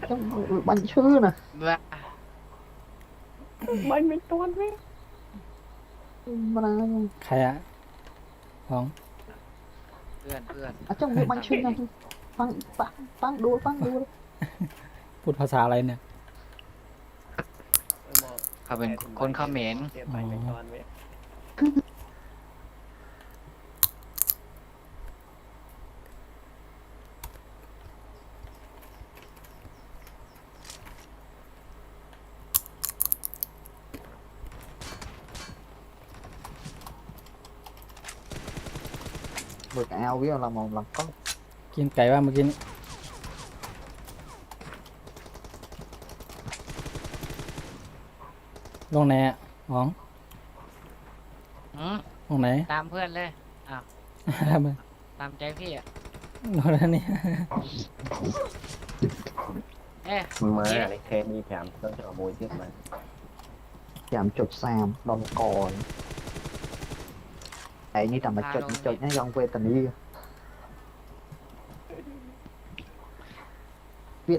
trong bánh chữ nè Và bánh mấy toán mấy mà ใครอะของ เพื่อน ở trong việc bánh chữ này phăng phăng phăng đua พูดภาษาอะไรเนี่ย เขาเป็นคนเขมร เดี๋ยวบánh mấy toán mấy vừa ao với là một lần có กินไก่ว่าเมื่อกี้นี้ลงไหนอะของ อืม ลงไหน ตามเพื่อนเลยอ้าว ทำไม ตามใจพี่อ่ะ ลงแล้วนี่ เอ๊ะ mà này thêm đi phèm tôi cho mùi tiếp mà giảm chột xàm đòn cò ấy như tầm là chột nhá dòng về tình yêu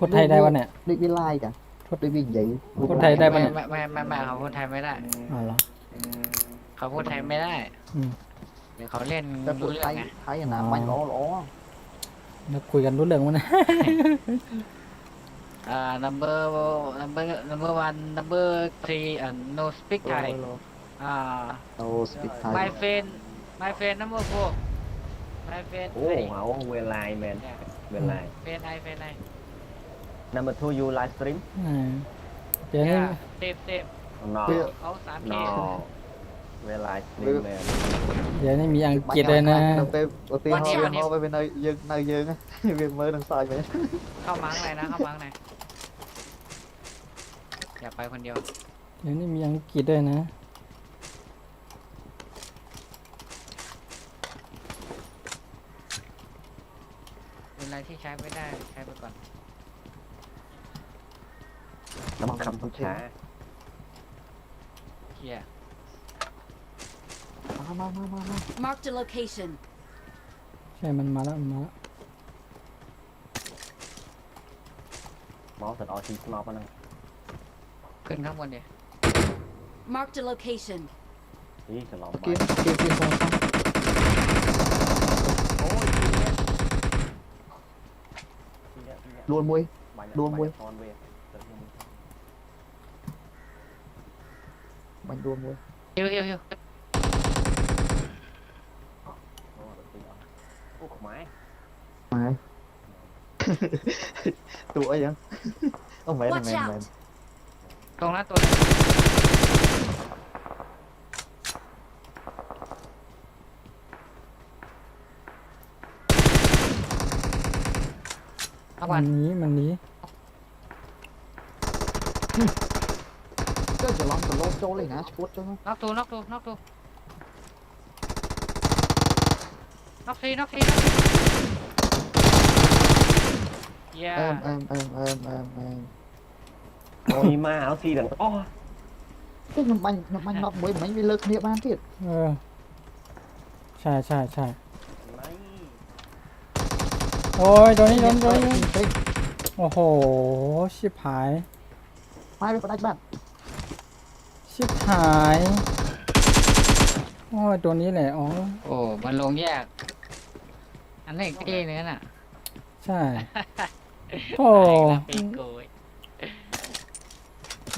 พูดไทยได้ปะเนี่ย đi với like cả đi với vậy พูดไทยได้ปะเนี่ย ไม่เขาพูดไทยไม่ได้ อ๋อเหรอ เขาพูดไทยไม่ได้ อืม เดี๋ยวเขาเล่น cái รู้ phụ เรื่อง thấy ไง thấy là bánh lỗ lỗ แล้วคุยกันรู้เรื่องมั้ยนะ number one number three no speak Thai no speak Thai my friend number four my friend ô hảo về lại man về lại friend I number two you live stream อ่าเดี๋ยวนี้ เต็ม no เขา3K no về lại stream man เดี๋ยวนี้มีอังกฤษเลยนะ đầu tiên ho về nơi dương á về mới đằng sau vậy เข้ามาข้างในนะเข้ามาข้างในอย่าไปคนเดียว เดี๋ยวนี้มีอังกฤษด้วยนะ เป็นอะไรที่ใช้ไม่ได้ใช้ไปก่อน nó không có trả เฮีย มา Marked a location. ใช่มันมาแล้วมันมาแล้ว máu thật oi xin nó con ขึ้นข้างบนดิ Marked a location. ý thật lòng kia xong luôn mui luôn mui bánh luôn mui ฮิว ô máy mày tụi ấy vậy ông mẹ là Watch mẹ out. ตรงนั้นตัวนึงเอาก่อ มัน นหนี้มันหนี้ cái giờ lon từ lô trôi lên nè phút cho nó น็อกตัวน็อกทีเย้ em ôi ma áo xi đằng ô cái nó banh nọc mới mấy lực địa bàn thiệt เออใช่ใช่ใช่ máy โอ้ยตัวนี้โดน tên โอ้โหชิบหาย mai phải đánh bạn ชิบหายโอ้ยตัวนี้แหละอ๋อ โอ้มันลงแยกอันนี้เก้เนื้อน่ะ ใช่โอ้ ปีโกย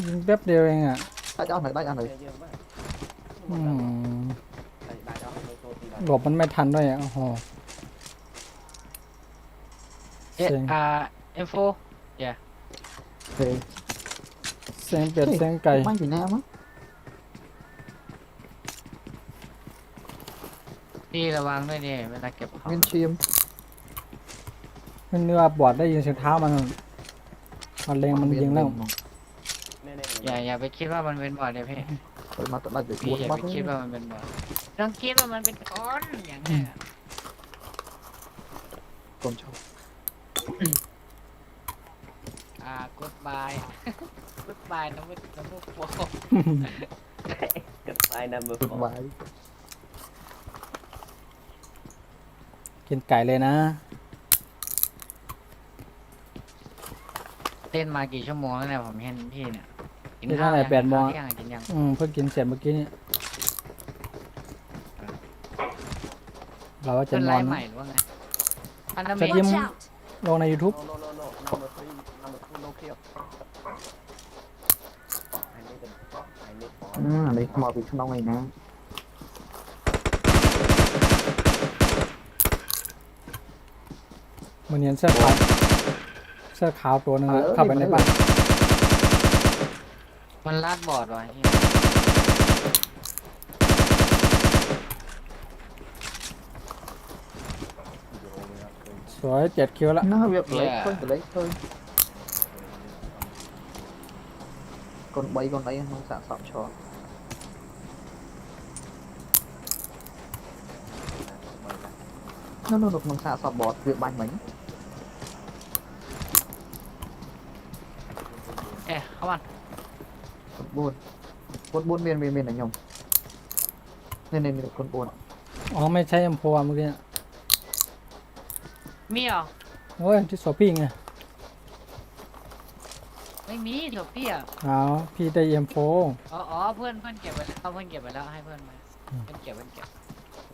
ยิงแป๊บเดียวเองอ่ะ đánh cho này อืม đại đó tôi thì หลบมันไม่ทันด้วยอ่ะโอ้โห เอ๊ะ เซ็ง M4 thì เสียงเป็ดเสียงไก่ banh Việt Nam á พี่ระวังด้วยดิเวลาเก็บของ nguyên chim มันเนื้อบอดได้ยินเสียงเท้ามันมันเล็งมันยิงแล้ว อย่าไปคิดว่ามันเป็นบอดเลยพี่ rồi mà tận lại để พี่ cuốn อย่า bắt ไปคิดว่ามันเป็นบอดต้องคิดว่ามันเป็นคนอย่างนี้น con cho goodbye goodbye น้ำมันโฟ cất tay number được four vài กินไก่เลยนะ เต้นมากี่ชั่วโมงแล้วเนี่ยผมเห็นพี่เนี่ยกิน นี่ ข้าว เท่าไหร่ ยัง 8 โมง ข้าวเที่ยงอะกินยัง เพิ่งกินเสร็จเมื่อกี้นี่เราว่าจะ เป็น น ไร อน ใหม่หรือว่าไงพันธ จะ มิตร ยิ้ม Watch out! ลงใน YouTube no no no number 3 number 2 no kill I need them I need for อันนี้มาเป็นขนมไงนะ มันเนียนเสื้อขาวตัวนึงอะเข้าไปในบ้าน มันลาดบอร์ดว่ะ สวย7 คิวแล้ว nó việc lấy thôi còn bay không sẵn sàng cho nó được mình xả sọt bọt việc bánh bánh เอ๊ะเข้ามา buồn buồn buồn miền là nhồng nên con buồn อ๋อไม่ใช่เM4เมื่อกี้ มีเหรอ โอ้ยที่โซพี่ไง ไม่มีเดี๋ยวพี่อ่ะ เอาพี่ได้ M4 อ๋อเพื่อนเก็บไปแล้วเพื่อนเก็บไปแล้วให้เพื่อนมาเพื่อนเก็บ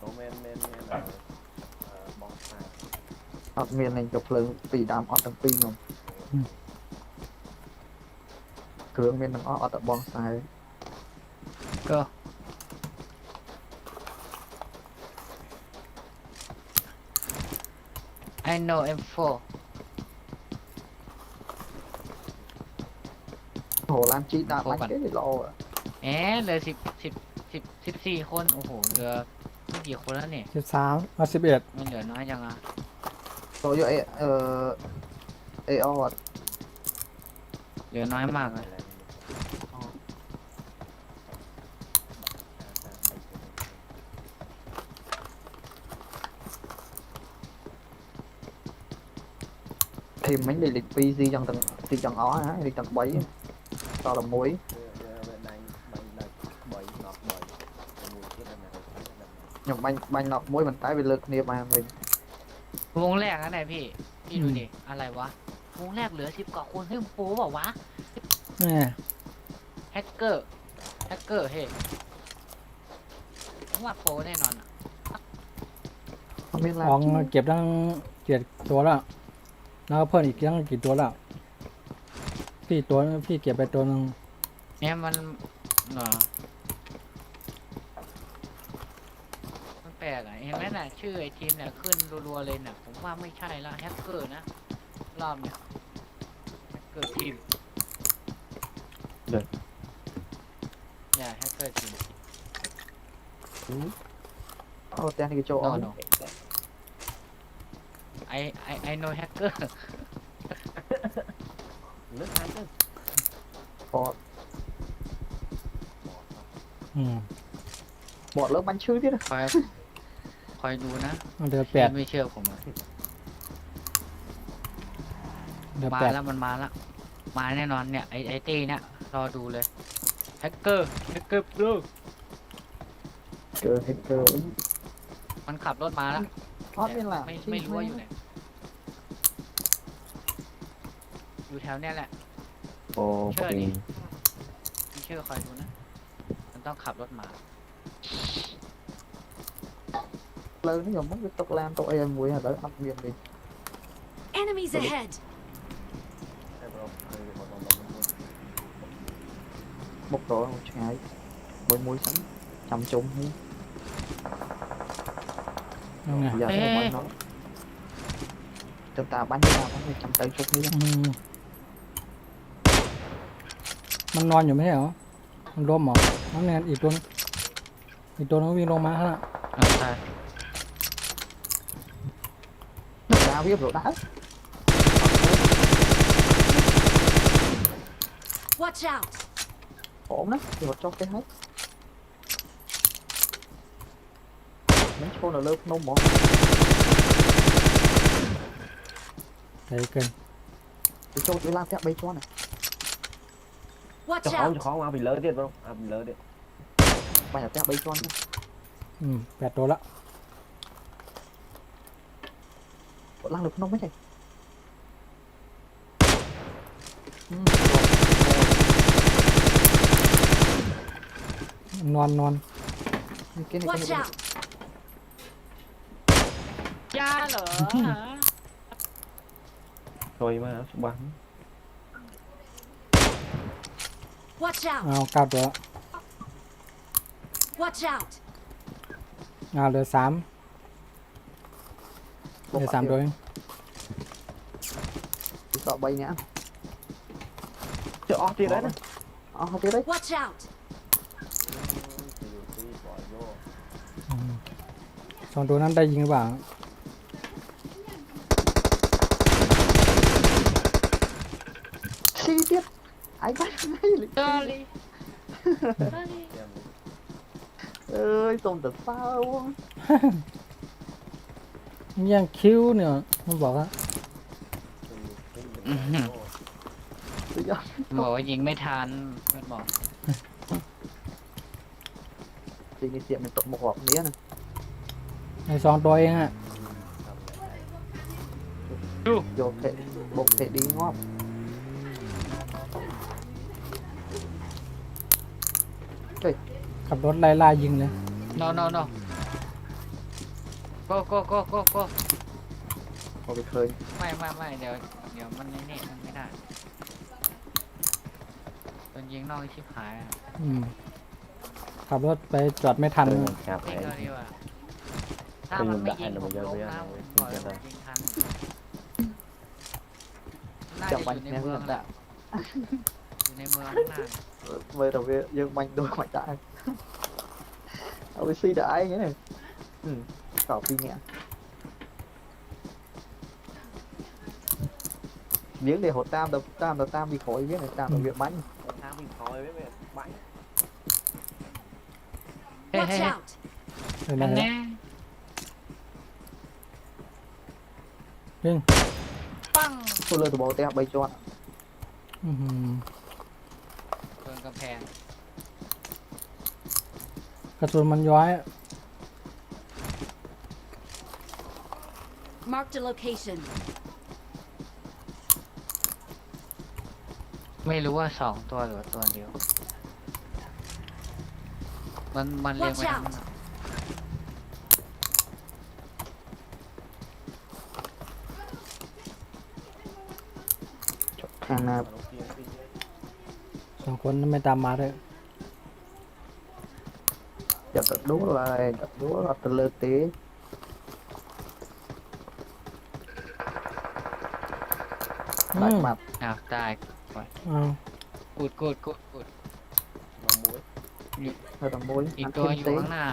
no man บองตาย ọt miền này chụp lớn tùy đám ọt tầng pin nhồng cường miền nó ọt ở bong sai ก็ I know M4 hồ lan chi đã bánh cái thì lo à เหลือ14 คนโอ้โหเหลือไม่กี่คนแล้วเนี่ย 13มา11 มันเหลือน้อยจังอ่ะ rồi vậy ọt เหลือน้อยมากเลย thêm mấy đề lịch PG trong tầng ó á đi tầng 7 to là muối อย่างบังนอกมวยมันตายไปเลิกเนี่ยมาเลยว งแรกนะไหนพี่ดูดิอะไรวะวงแรกเหลือ10 กว่าคนเฮ้ยโป๊เปล่าวะ แม่ แฮกเกอร์เฮ้ยผมว่าโป๊แน่นอนอ่ะ không biết ออก làm เก็บตั้ง7 ตัวแล้วแล้วก็เพิ่มอีกตั้งกี่ตัวแล้วพี่เก็บไปตัวนึง เนี่ยมันเหรอมันแปลกอ่ะเห็นไหมน่ะชื่อไอทีมเนี่ยขึ้นรัวๆเลยน่ะผมว่าไม่ใช่ละแฮกเกอร์นะรอบเนี่ยแฮกเกอร์ทีมอย่าแฮกเกอร์ทีม ô tên cái chỗ No, ó no. I know hacker เลือกทานกัน bọt อืม bọt lớp bánh chữ chứ đó คอยดูนะ เดือ พี่ 8 ไม่เชื่อผมอะ เดือ มา 8 แล้วมันมาแล้วมาแน่นอนเนี่ยไอตีเนี่ยรอดูเลยแฮกเกอร์ดู hacker มันขับรถมาแล้ว hot bên là ไม่รู้ว่าอยู่ไหนอยู่แถวเนี้ยแหละ ồ เชื่อดิไม่เชื่อคอยดูนะมันต้องขับรถมา lớn nó giống cái tộc lan tộc em muối là tới ấp miền đi Enemies ahead! ไอ้บรอกเคยหมดลง một đó một trái với muối sẵn chăm chung hết นั่นไง giờ Ê. nó bánh nó chúng ta bánh thì chăm tay chút nữa อืมมันนอนอยู่ไม่ใช่เหรอมันล้มเหรอน้ำเนียนอีกตัวนึงวิ่งลงมาฮะ ใช่ ra viết rồi đã Watch out! ổn đấy thì một cho cái hết mấy con là lớp nông bỏ ใจเกิน thì cho cái lan theo bay cho này Watch เจ้าของ out! เจ้าของเอาไปเลยเด็ดบรอกเอาไปเลยเด็ด bay là theo bay cho này 8 ตัวละ lan được nông mấy này อืม นอน cái này Watch cái này out! ยาเหรอฮะ thôi mà bắn Watch เอา out! 9 ตัว Watch out! เหลือ 3เหลือ 3 ตัวเอง chỉ sợ bay nhá chờ off thì đấy nè thế đấy Watch out! 2 ตัวนั้นได้ยิงหรือเปล่า xi tiếp ai bắt ngay เจอเลย ơi tôm thật sao luôn แย่งคิวเนี่ยมันบอกว่า tự do บอกว่ายิงไม่ทันเพื่อนบอก thì cái tiệm mình tụt một hộp mía này ใน2 ตัวเองอะ vô thể bột thể đi ngóp ขับรถไล่ล่ายิงเลย no go พอไปเคย ไม่เดี๋ยวมันนี่มันไม่ได้โดนยิงนอกชิบหายอ่ะ ขับรถไปจอดไม่ทัน Thôi mà chạp นี่ này ก็ดีกว่าถ้ามันไม่ยิงผมล้มนะผมบอกเลยว่ายิงทันน่าจะอยู่ในเมืองแหละอยู่ในเมืองข้างหน้า về đầu kia dương banh đôi ngoại tại OC đã ai cái này tỏ phi nhẹ miếng để hột tam bị khói biết này tam là việc bánh Sao mình thôi với mẹ bắn เฮ้ย Watch เฮ้ย out! เป็นไง อัน ฮะ แน่ ยิง ปัง tôi lên từ bộ teo bay cho อื้อหือ โดนกำแพง กระสุนมันย้อย Marked a location. ไม่รู้ว่า2 ตัวหรือตัวเดียว มันเรียงไป Watch ทั้ง out นั้น hàng nào đầu tiên thì 2 คนนั้นไม่ตามมาด้วย chặt đúa là từ lơ tế อื lại ม mặt อ้าวตาย อ้าว กูด mà muối hơi tầm môi อีก ăn ตัว thêm อยู่ tế ข้างหน้า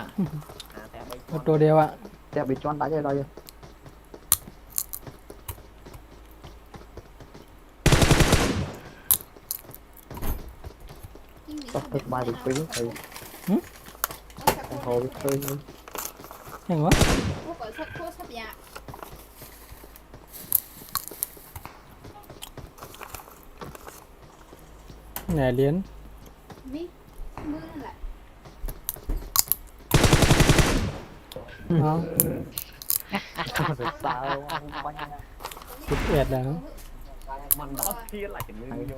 theo bay เอาตัวเดียวอะ teo bị choan đá chơi đây tập thực bài được phí thì hồ bị khơi เห็นวะ Quốc ở sắp thuốc sắp dạ ไหนเหรียญ mi mưa lại เอา sao không bánh 11แล้ว mình đó kia lại cái người vô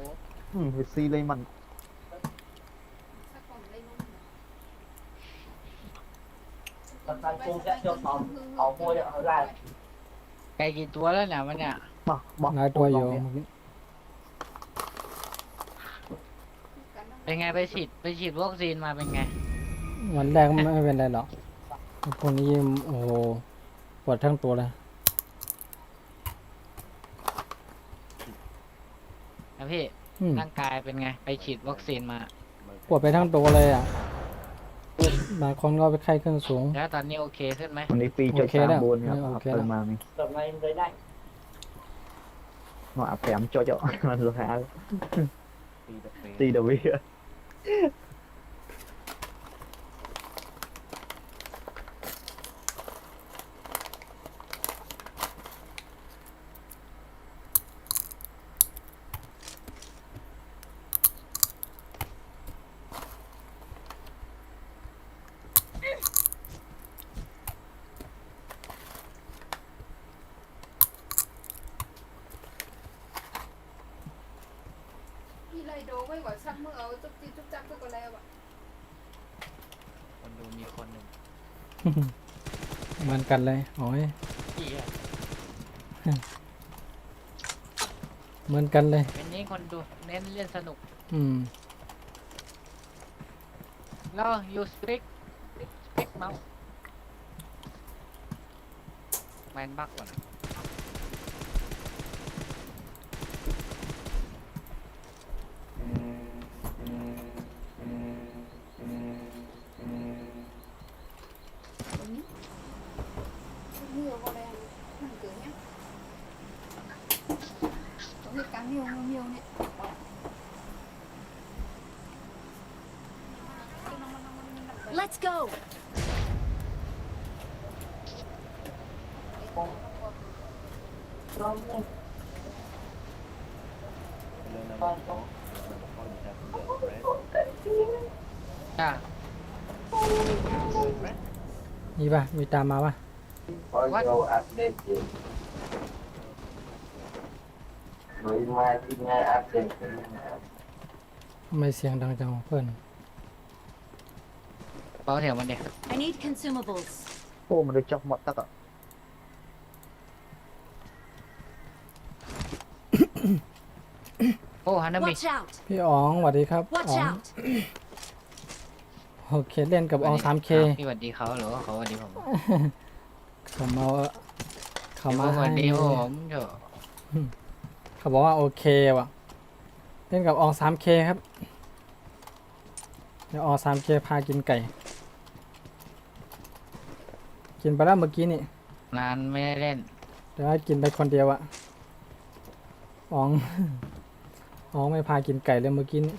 thì si lên mình sắc phòng đây nông mà ไกลกี่ตัวแล้วเนี่ยมันเนี่ย bỏ bỏ หลายตัวอยู่ เป็นไงไปฉีดวัคซีนมาเป็นไง วันแรกไม่เป็นไรหรอกพวกนี้โอ้โหปวดทั้งตัวเลย นะพี่ อืม ร่างกายเป็นไง ไปฉีดวัคซีนมา ปวดไปทั้งตัวเลยอ่ะบางคนก็ไปไข้ขึ้นสูง แล้วตอนนี้โอเคขึ้นไหม mình đi phi cho Ok xa đó. buồn Ok học đó. từ mà mình nó phèm cho mình rồi hả thì được về đi đâu biết đây đồ với gọi sắp mưa ở chút chi chút chắc tôi có leo ạ คนดูมีคนหนึ่ง เหมือนกันเลยโอ้ย พี่อะ เหมือนกันเลย เป็นนี้คนดูเน้นเล่นสนุก อืม แล้ว you speak mouse แมนบักก่อน mưa vào đây thằng cửa nhá có việc cá nhiều nhiều nè Let's go. เรื่องนั้นมันต้องอยู่แต่เดือดแรด อ่ะ มีป่ะ มีตามมาป่ะ What?ทำไมเสียงดังจังวะเพื่อน เบาเสียงมันเดีย I need consumables. โอ้มันได้จับหมดตักอ่ะ โอ้ฮันนามิ Watch out. พี่อ๋องสวัสดีครับอ๋ Watch อง out. โอเคเล่นกับออง 3K พี่สวัสดีเขาหรือว่าเขาสวัสดีผม เขามาเขามา ส ให้ วัสดีผมเถอะ เขาบอกว่าโอเคว่ะ เล่นกับออง 3K ครับเดี๋ยวออง 3K พากินไก่ กินไปแล้วเมื่อกี้นี่ นานไม่ได้เล่น เดี๋ยวให้กินไปคนเดียวอะออง อองไม่พากินไก่เลยเมื่อกี้นี่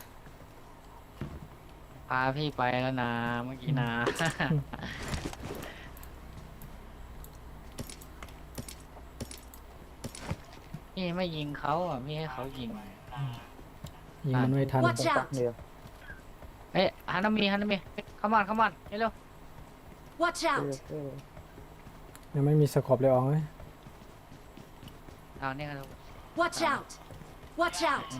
พาพี่ไปแล้วนะเมื่อกี้นะ พี่ไม่ยิงเขาอ่ะพี่ให้เขายิง ยิงมันไม่ทัน Watch ตัก out. เดียว เอ้ยฮันนามิเข้ามาเร็ว Watch out. ยังไม่มีสกอบเลยอองเลย เอาเนี่ยครับ Watch out. Watch out.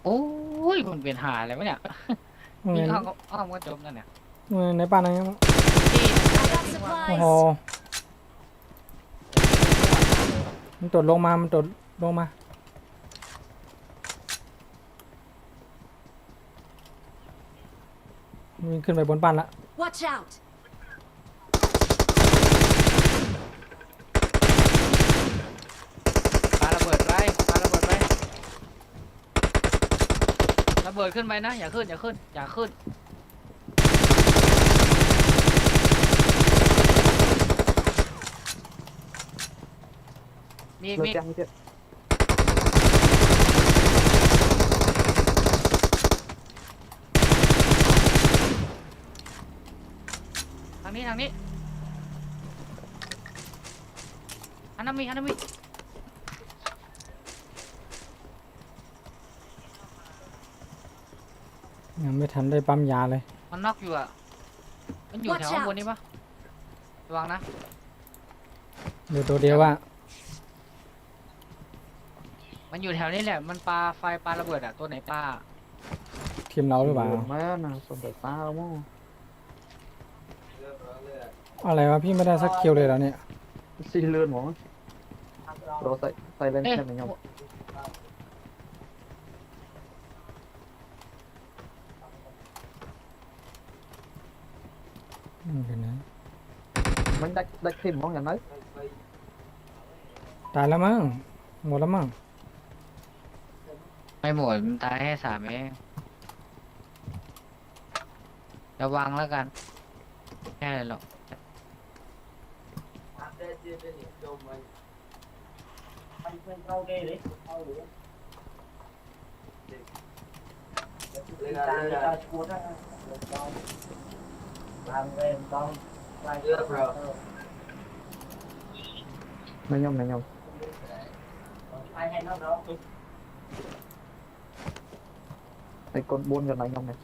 โอ้ยมันเป็นหาอะไรวะเนี่ย เงิ มี น อ้อมก็จมนั่นเนี่ย เงินในบ้านอะไรเงี้ย พี่ I got โอ้โห supplies. มันตดลงมา มันตดลงมา มันขึ้นไปบนบ้านละ Watch out. ปาระเบิดไประเบิดขึ้นไปนะอย่าขึ้นมี เลิกจังเถอะ ทางนี้ฮันนามิยังไม่ทันได้ปั๊มยาเลย มันน็อกอยู่อ่ะมันอยู่แถวข้างบนนี้ปะระวังนะ เดี๋ยวตัวเดียวว่า มันอยู่แถวนี้แหละมันปาไฟปาระเบิดอ่ะตัวไหนปา ทีมเราหรือเปล่า แม่น่ะสมเด็จตาแล้วมั้ง อะไรวะพี่ไม่ได้สักคิวเลยแล้วเนี่ย ซีเลื่อนหมอเราใส่เล่น เอ๊ะ แค่ไหนยอม เดี๋ยวนะ มันได้คลิปมองอย่างไร ตายแล้วมั้งหมดแล้วมั้ง ไม่หมดมันตายแค่3เองระวังแล้วกันแค่นั้นหรอก ไม่ยอม ไอ้คนbuôn gần này nhông này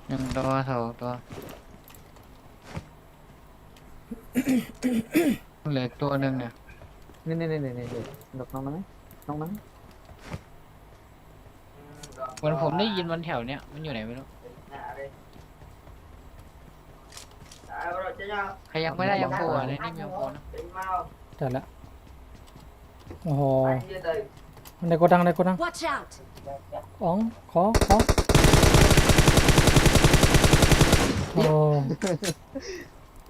1 ตัว2 ตัว เหลืออีกตัวหนึ่งเนี่ย nè được nông nắng เหมือนผมได้ยินมันแถวเนี้ยมันอยู่ไหนไม่รู้ใครยังไม่ได้ยังโผล่ในนี่มียังโผล่นะ จัดละโอ้โหในโกดัง Watch out! อ๋องขอโอ้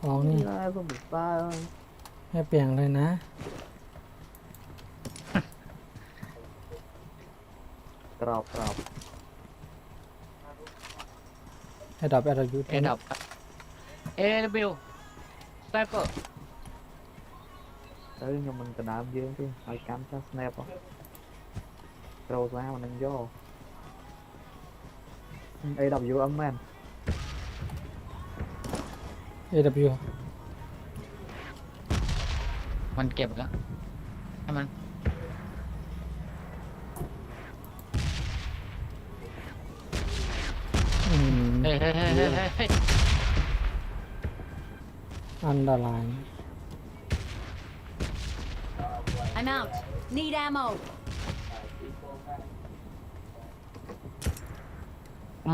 อ๋องนี่ Ai không bị pha ไม่เปลี่ยนเลยนะ crop ไอ้ดอกอยู่ เอดับAW Sniper tới nhưng mình cần làm dương chứ phải cắm cho snap không rồi ra mà nâng vô AW âm man AW มันเก็บแล้วให้มัน เฮ้ย อันตราย I'm out. Need ammo.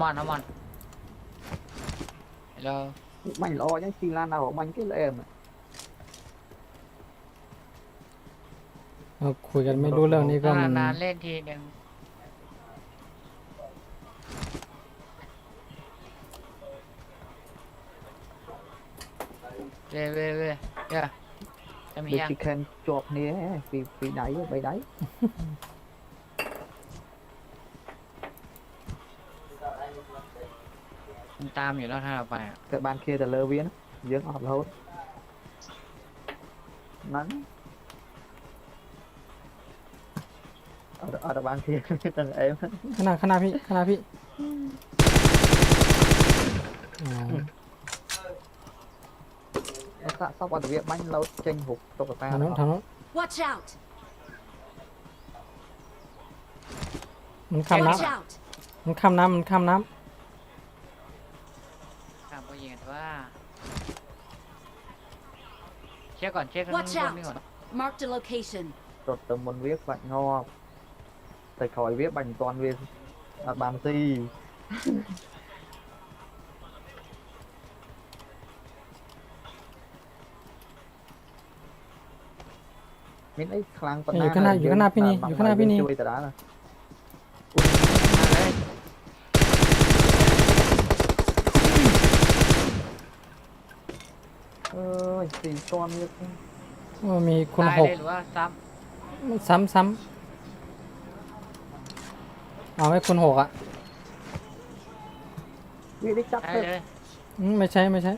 มันแล้ว mày lo nhá chi lan nào mày cái em เราคุยกันไม่รู้เรื่องนี้ก็มัน นานๆเล่นทีนึงเว้ยจะมี được ยัง chỉ khen chọp nè vì đáy bay đáy มันตามอยู่แล้วถ้าเราไปอะ cái ban kia là lơ viên dưỡng ọt lâu nắng ở ban kia tên là em ข้างหน้าพี่อ๋อ nó sắp ở việc bánh lâu tranh hụt tôi có ทางโน้น Watch out! มันข้าม Watch น้ำ out! มันข้ามน้ำ ข้ามก็ยิงกันว่าเช็คก่อนข้างบ Watch น out! นี่ก่อน Marked a location. rồi tầm mình viết bạch ngon thầy khỏi viết bạch toàn viết là bàn si miếng ấy khang phần อยู่ข้างหน้าพี่นี่อยู่ข้างหน้าพี่นี่ chui từ đó nè มาเลย ơi xì con như ว่ามีคุณ ตาย ห เล ก ยหรือว่าซ้ ซ้ำเอาไว้คุณหกอ่ะ viết đích ำ chắc ตาย thôi เลย ไม่ใช่ ไม่ใช่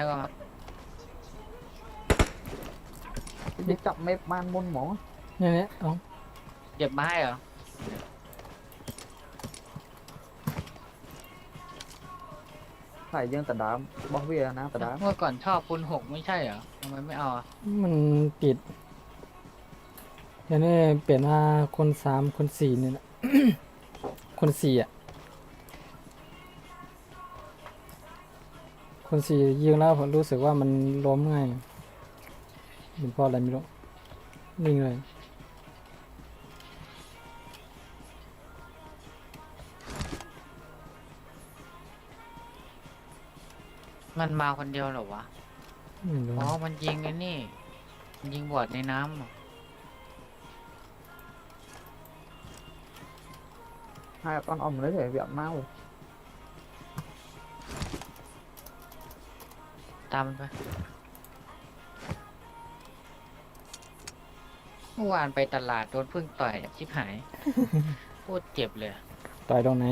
ก็ đích chậm mép man môn mỏ เนี่ยอ๋อ เก็บมาให้เหรอ phải dương tận đám bóng bia ná tận đám เมื่อก่อนชอบคุณ6ไม่ใช่เหรอทำไมไม่เอาอ่ะ มันปิดเดี๋ยวนี้เปลี่ยนมาคน3คน4เนี่ยนะ คน4อ่ะคน4ยิงแล้วผมรู้สึกว่ามันล้มง่ายเป็นเพราะอะไรไม่รู้นิ่งเลย มันมาคนเดียวเหรอวะ ไม่รู้ อ๋อมันยิงไอ้นี่มันยิงบอดในน้ำเหรอ hai con ông lấy để viện mau ตามมันไปเมื่อวานไปตลาดโดนพึ่งต่อยชิบหายโคตรเจ็บเลย ต่อยตรงไหน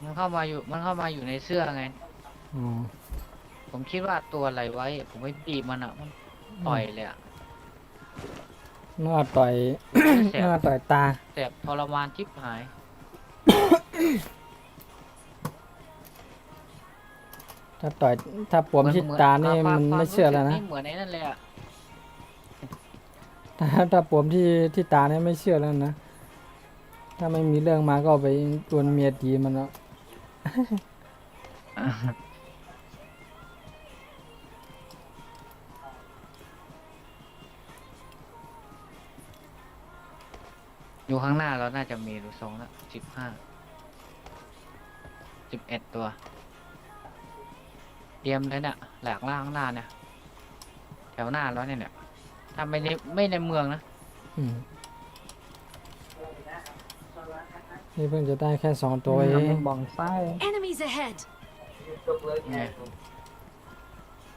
มันเข้ามาอยู่ในเสื้อไง อ๋อ ผมคิดว่าตัวอะไรไว้ ผมไปบีบมันอ่ะมันต่อยเลยอ่ะ นวดต่อย แส น บ วดต่อยตา แสบทรมานชิบหาย ถ้าต่อยถ้าปวมที่ตานี่มันไม่เชื่อแล้วนะ เหมือนไอ้นั่นเลยอ่ะ ถ้าปวมที่ตาเนี่ยไม่เชื่อแล้วนะ ถ้าไม่มีเรื่องมาก็เอาไปตวนเมียดีมันแล้ว อยู่ข้างหน้าเราน่าจะมีดูทรงแล้ว11 ตัว เตรียมเลยเนี่ยแหลกล่างข้างหน้าเนี่ยแถวหน้าแล้วเนี่ยถ้าไม่ในเมืองนะ อืมนี่เพิ่งจะได้แค่2 ตัวเอ Nằm ง bên bòn sai Enemies ahead! ไง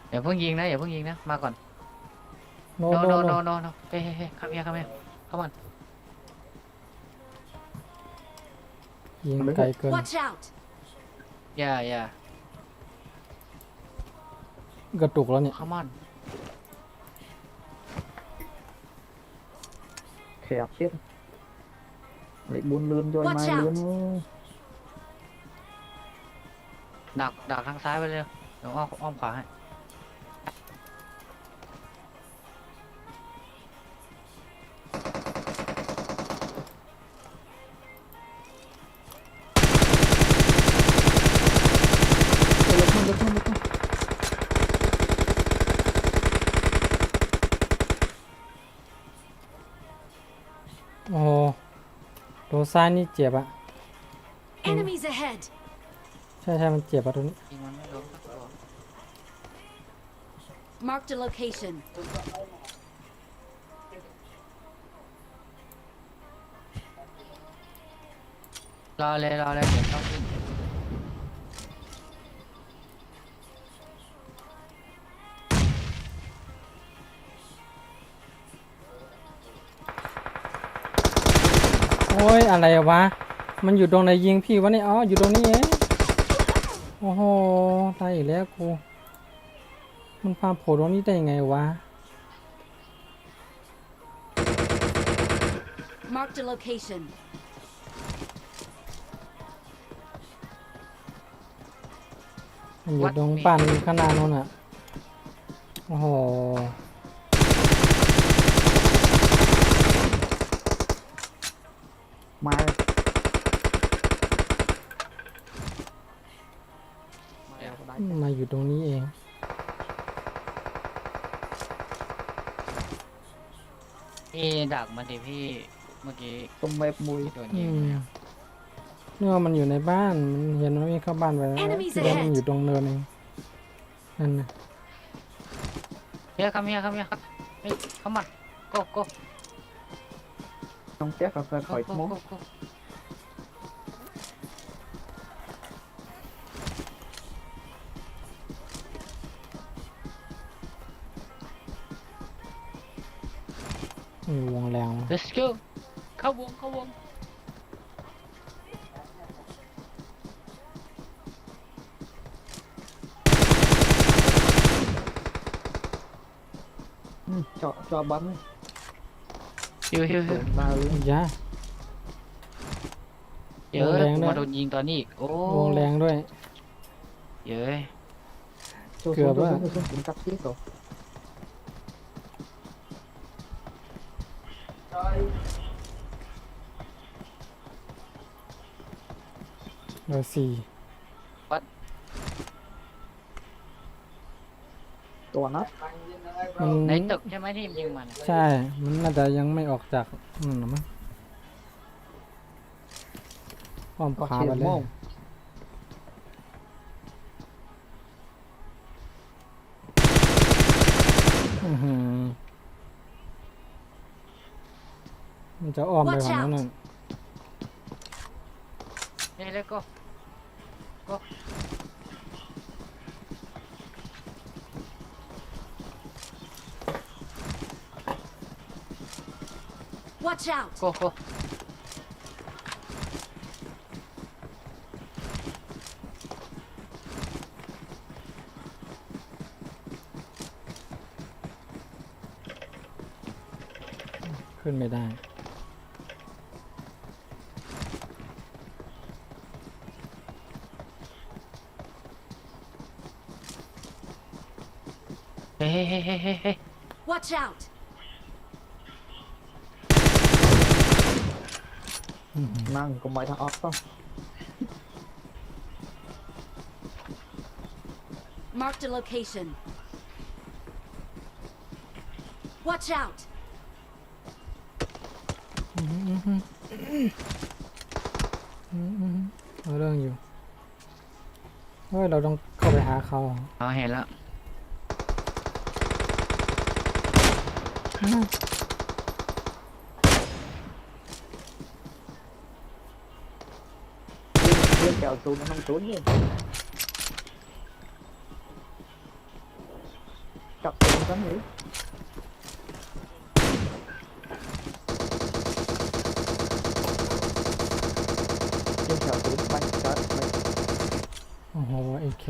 อย่าเพิ่งยิงนะอย่าเพิ่งยิงนะมาก่อน โน no โน no โน no no no เฮ้ยcome here come here come on ยิงไกลเกิน Watch out! yeah กระตุกแล้วเนี่ย come on Khẹp tiếp Lại buôn lươn cho Watch mai out. lươn ดักทางซ้ายไปเลยเดี๋ยวอ้อมขวาให้ Lực hơn, lực hơn, lực hơn โอ้โหตัวซ้ายนี่เจ็บอะ Enemies ahead! ใช่มันเจ็บอะตัวนี้ ยิงมันไม่โดนสักตัว Marked a location. รอเลยเดี๋ยวต้องขึ้น โอ้ยอะไรวะ มันอยู่ตรงไหนยิงพี่วะเนี่ยอ๋ออยู่ตรงนี้เองโอ้โหตายอีกแล้วกู มันพาโผล่ตรงนี้ได้ยังไงวะ Marked a location. มันอยู่ตรงบ้านข้างหน้านู้นอ่ะ โอ้โห Mai มาอยู่ตรงนี้เอง พี่ดักมันดิพี่เมื่อกี้ Tôm mẹp mùi โดน อื ยิง มนึกว่ามันอยู่ในบ้าน มันเห็นว่ามีเข้าบ้านไปแล้ว Enemies คิดว่ามัน ahead อยู่ตรงเนินเองนั่นนะ เฮ้ย come here เฮ้ย come on go Không chắc là phải khỏi go mốt go มีวงแรง let's go เข้าวง Cho bắn ฮิว Tưởng vào luôn ยา เยอะ วงแรง กู ด้วย มาโดนยิงตอนนี้อีกโอ้ วงแรงด้วย เยอะ Cho Kìa xuống, bác. xuống, xuống, cắt tiếp rồi เบอร์สี่ ตัวนัด มัน ในตึกใช่ไหมที่ยิงมัน ใช่ มันน่าจะยังไม่ออกจากนั่นหรอมั้งป้อม có ขา chìa ไปเลย mông อื้อหือมันจะอ้อมไปฝั่งนั้นน่ะ เฮ้ย let's go Watch out! go ขึ้นไม่ได้ เฮ้ย Watch out! นั่งก็ไม่ทางออฟต้อง Marked a location. Watch out! เอาเรื่องอยู่เฮ้ยเราต้องเข้าไปหาเขา อ๋อเห็นแล้ว เรื่องแกวซูนมันต้องซูนนี่จับซูนกันหรือเรื่องแกวซูนบังคับไม่ โอ้โหเอเค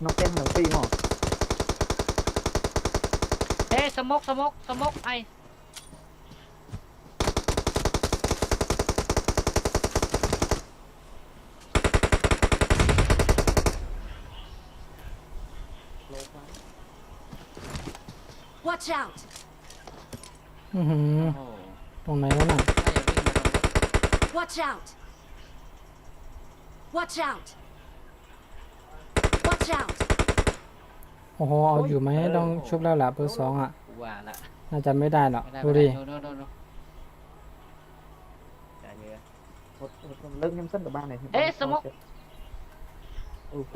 น้องเต้นหนึ่งปีหรอ เฮ้ยสมกไอ Watch out! อื้อหือ โอ้โห ตรงไหนวะน่ะ น่าจะวิ่งมาตรงรถ Watch out! Watch out! Watch out! โอ้โหเอาอยู่ไหมต้องชุบแล้วล่ะเบอร์สองอ่ะ กูว่าละ น่าจะไม่ได้หรอก ไม่ได้ ดู ไม่ ดิ ได้โน่น Chả như เลิกน้ำเส้นกับบ้านไหน เอ๊ะสมก โอ้โห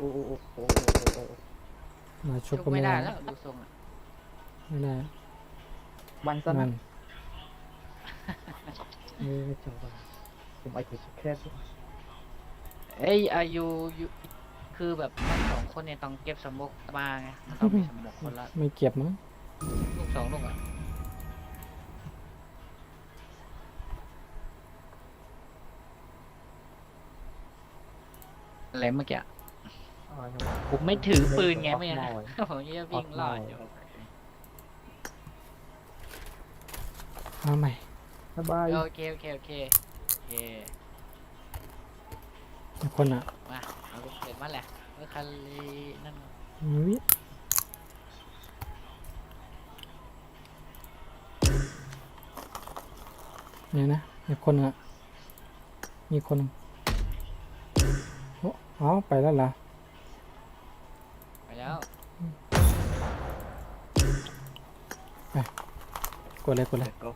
มาชุบ ชุ ก็ บ ไม่ ไม่ ได้ ได้แล้วดูทรงอ่ะ ไม่ได้ บ้านสั้น มัน ไม่จบผมไอ้คือแค่ เอ้ยอายุคือแบบทั้งสองคนเนี่ยต้องเก็บสมกมาไงมันต้องมีสมกคนละ ไม่เก็บมั้ง ลูกสองลูกอ่ะอะไรเมื่อกี้ผมไม่ถือปืนไงไม่งั้นผมจะวิ่งรอดอยู่ มาใหม่ สบาย โอเค คนอ่ะ มาเอาลูกเด็ดมาแหละเมื่อคันลีนั่น วิเนี่ยนะมีคนอ่ะมีคนหนึ่งโอ้เอาไปแล้วเหรอ ไปแล้ว กดเลย Let's go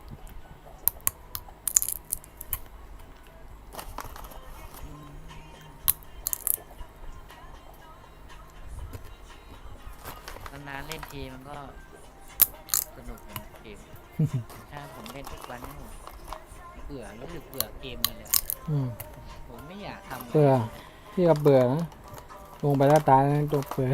นานๆเล่นทีมันก็สนุกนะเกม ถ้าผมเล่นทุกวันนี่ผมเบื่อรู้สึกเบื่อเกมเลยอะ อืม ผมไม่อยากทำ เบื่อพี่ก็เบื่อนะลงไปแล้วตายนะตัวเบื่อ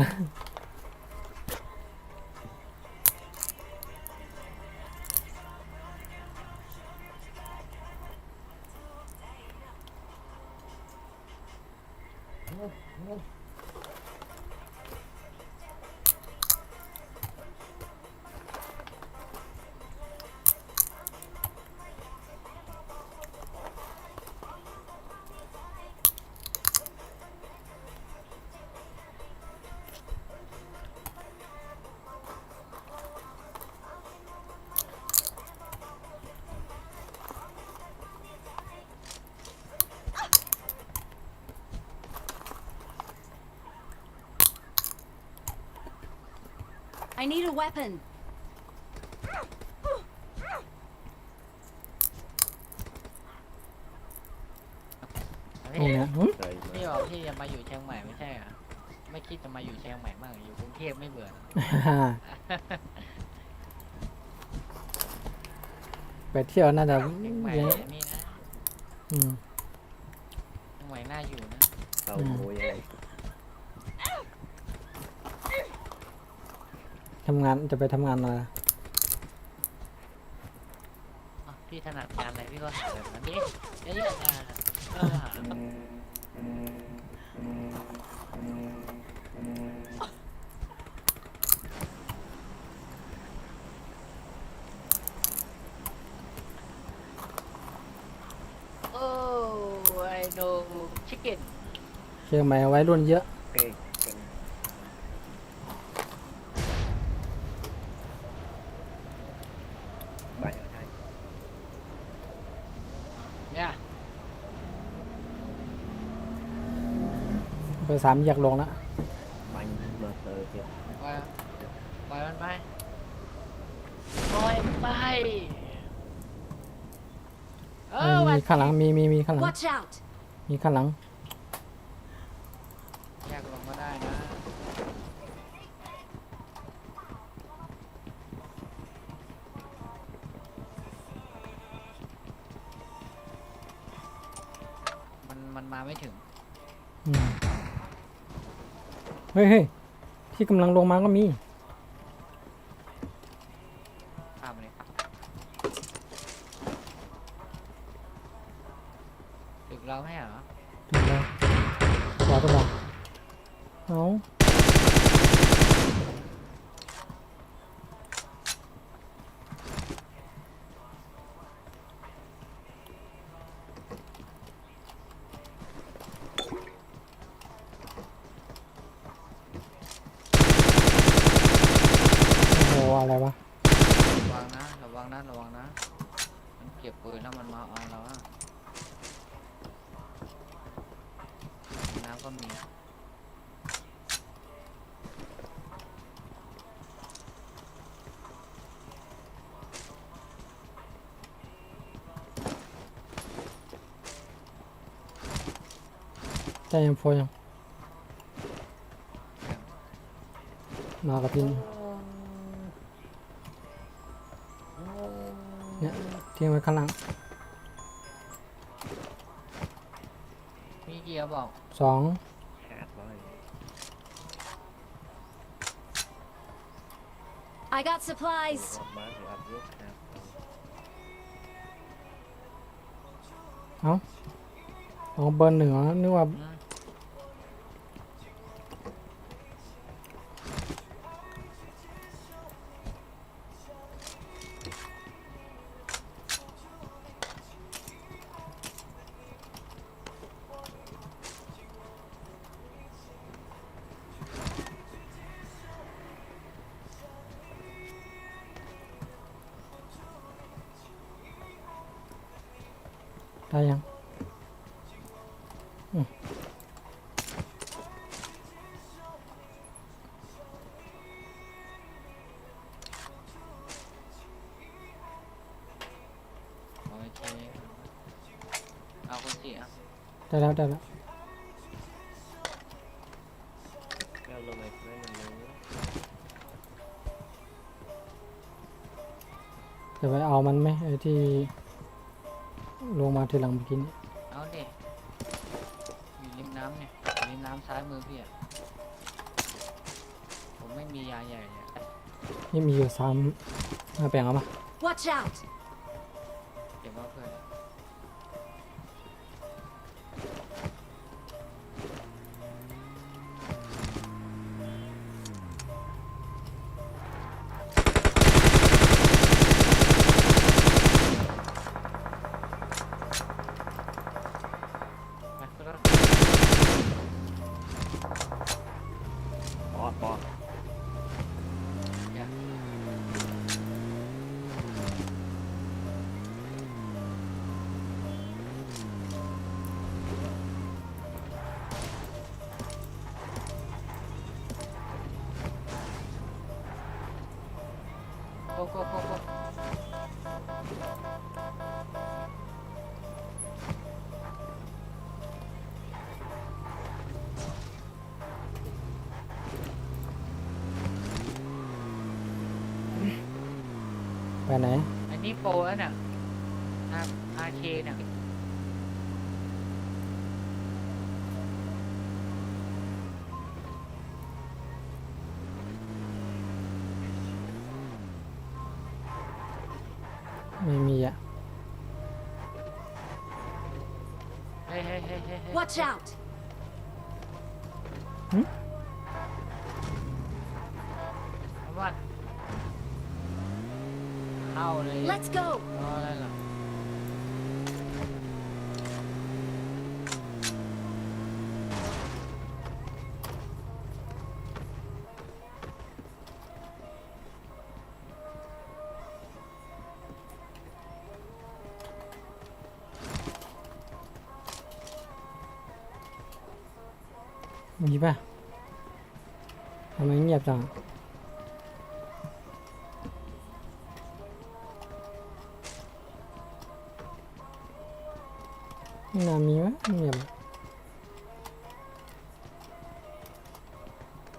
I need a weapon. ตรงเนี้ยหึ Trời พี่ mà บอกพี่จะมาอยู่เชียงใหม่ไม่ใช่เหรอไม่คิดจะมาอยู่เชียงใหม่บ้างอยู่กรุงเทพไม่เบื่อเหรอ ไปเที่ยวน่าจะ เชียงใหม่ เยอะ นี่นะ อืม เชียงใหม่น่าอยู่นะ Tao ngồi vậy ทำงานจะไปทำงานอะไร อ่ะพี่ถนัดการอะไรพี่ก็หาแบบนั้นดิเยอะๆนะหาโอ้I know chicken เชียงใหม่ไว้รุ่นเยอะ Ok Cần อ3อยากลงละ mạnh mà từ kìa ปล่อยมันไปปล่อยมันไปมีข้างหลังมีข้างหลัง Watch out! มีข้างหลัง แยกลงมาได้นะมันมาไม่ถึง อืมเฮ้ยที่กำลังลงมาก็มี ข้ามมาเลยตึกเราไม่เหรอ ถึงแล้วรอก็รอเอาโอ้โหอะไรวะ ระวังนะระวังนะระวังนะมันเก็บปืนแล้วมันมาเอาเราอะน้ำก็มี ใจยังโฟยังมากับพี่นี่เนี่ยทิ้งไว้ข้างล่าง มีเกียร์บอก 2 hạt vào đây I got supplies! gọt má thì ăn rút hạt เอาเบอร์1เหรอนึกว่า ได้ยัง โอเคเอาคนสี่อ่ะ ได้แล้ว hello my friend hello จะไปเอามันไหมไอ้ที่ลงมาทีหลังเมื่อกี้นี้ เอาดิอยู่ริมน้ำเนี่ยอยู่ริมน้ำซ้ายมือพี่อ่ะผมไม่มียาใหญ่เลยอะ นี่มีอยู่3มาแบ่งเอามา Watch out! เก็บไว้เพื่อน ไปขึ้นรถ bọt อย่า go ไปไหน อันนี้โปรแล้วน่ะอาเคน่ะ ไม่มีอ่ะ เฮ้ย Watch out! เอาว่าเข้าเลย Let's go! รออะไรล่ะ มีป่ะทำไมเงียบจังไม่น่ามีวะเงียบ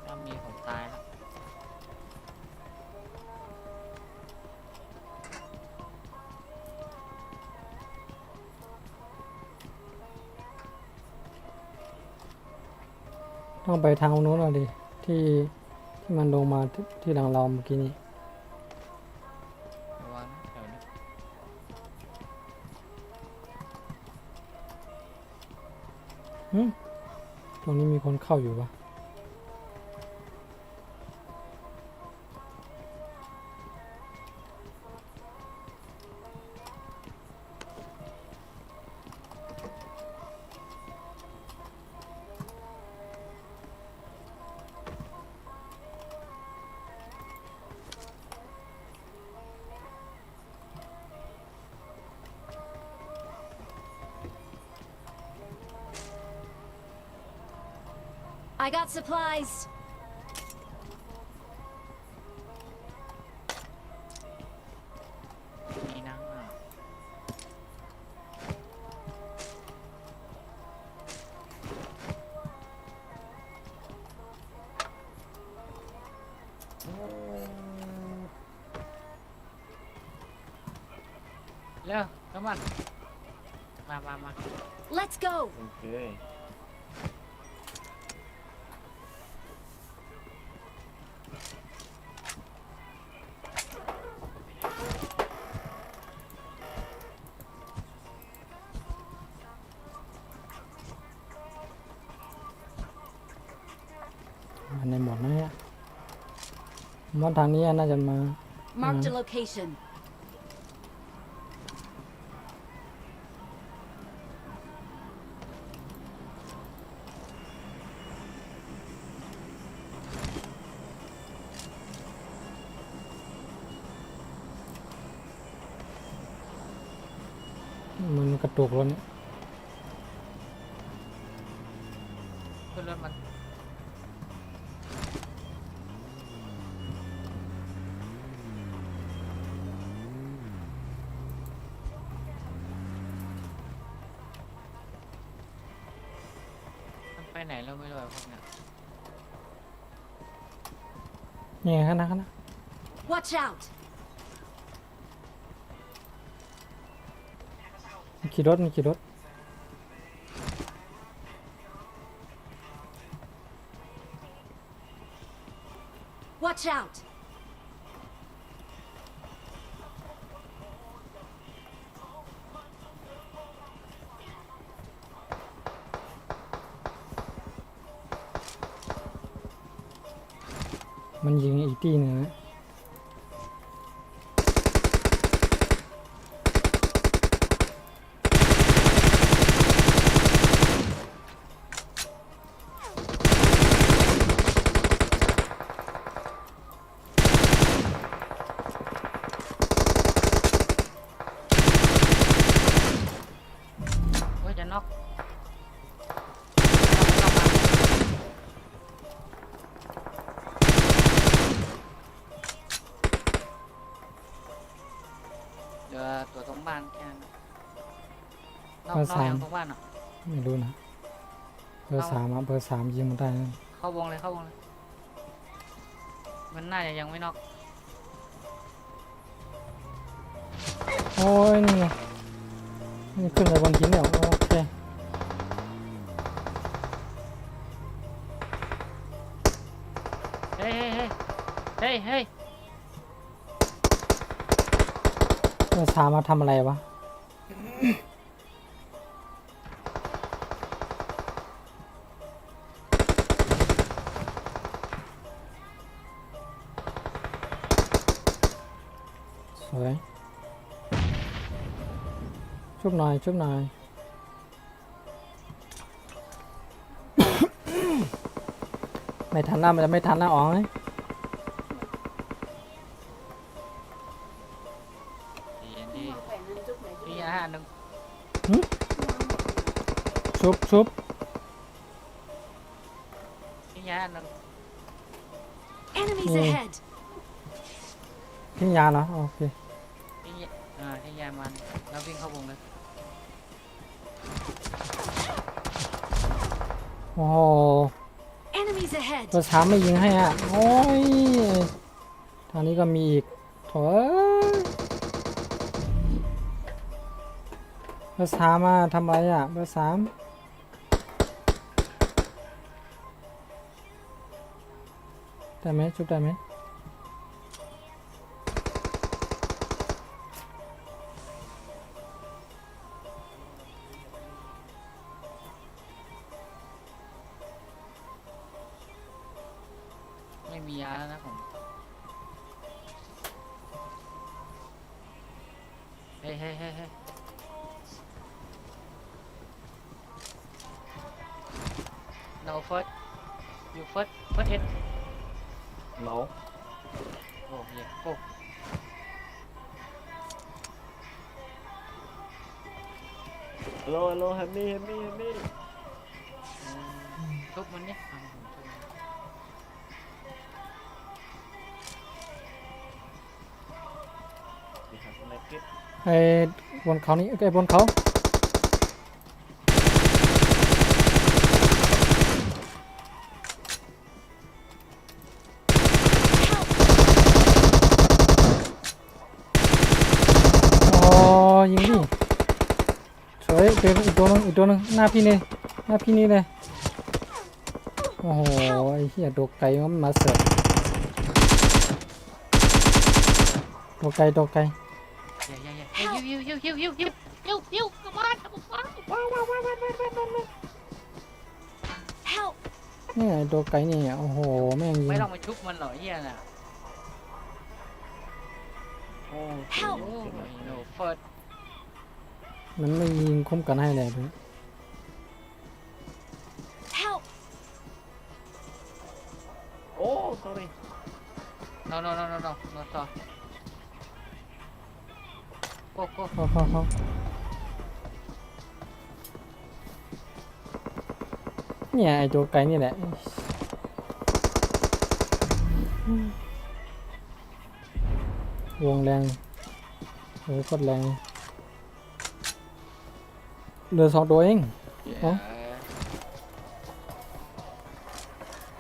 ถ้ามีผมตายแล้ว ต้องไปทางโน้นเอาดิที่มันลงมาที่หลังเราเมื่อกี้นี้ ระวังนะแถวนี้ ตรงนี้มีคนเข้าอยู่ปะI got supplies. มีนั่งอ่ะเร็วเข้ามามา Let's go. โอเค มันในหมดนะเนี่ยผมว่าทางนี้น่าจะมา Marked a location. มันกระตุกแล้วเนี่ย ขึ้นรถมันไปไหนเราไม่รู้อะพวกเนี้ย นี่ไงข้างหน้าข้างหน้า Watch out. มันขี่รถมันขี่รถ Watch out. มันยิงอีกที่หนึ่งนะ เฮ้ยจะน็อกเดี๋ยวตัวตรงบ้านแค่นั้นนอกยังตรงบ้านอ่ะ ไม่รู้นะเบอร์ เอา สามอะเบอร์ 3ยิงมันได้นะ เข้าวงเลยมันน่าจะยังไม่นอก โอ้ยนี่ไงนี่ขึ้นไปบนหินเนี่ยโอเค เฮ้ย เบอร์ 3มาทำอะไรวะ สวย ชุบหน่อยชุบหน่อย ไม่ทันแล้วมันจะไม่ทันแล้วอ๋อง ดีอันดี มาแขวนนั่นจุกไหนจุก มี ไหน อาหารหนึ่ง ชุบชุบ หนึ่ง Enemies Yeah. ahead! ทิ้งยาเหรอโอเค ที่ยามันแล้ววิ่งเข้าวงเลย โอ้โห Enemies ahead! ตัวช้าไม่ยิงให้อ่ะโอ้ยทางนี้ก็มีอีกโถ่เอ้ยเบอร์สามมาทำอะไรอ่ะเบอร์สามได้ไหมจุบได้ไหม ไม่มียาแล้วนะผมเฮ้ย no first you first hit No. oh yeah go Hello, help me. ทุบมันเนี่ยผมทุบ We have to make it. ไอ้บนเขานี่ไอ้บนเขาโอ้ยิงดิสวยเจออีกตัวหนึงหน้าพี่นี่เลยโอ้โหไอ้เหี้ยโดกไก่มันมาเสิร์ฟโดกไก่ you come on Help! เนี่ยไอ้โดกไก่นี่โอ้โหแม่งยิง ไม่ต้องมาชุบมันหรอกเฮียน่ะ Oh, Help. โอ้ย no first มันไม่ยิงคุ้มกันให้เลยพี่ Help! Oh, sorry. no sorry go เขาเนี่ยไอ้ตัวไก่นี่แหละวงแรงโอ้โหโคตรแรงเหลือ2 ตัวเอง อ๋อ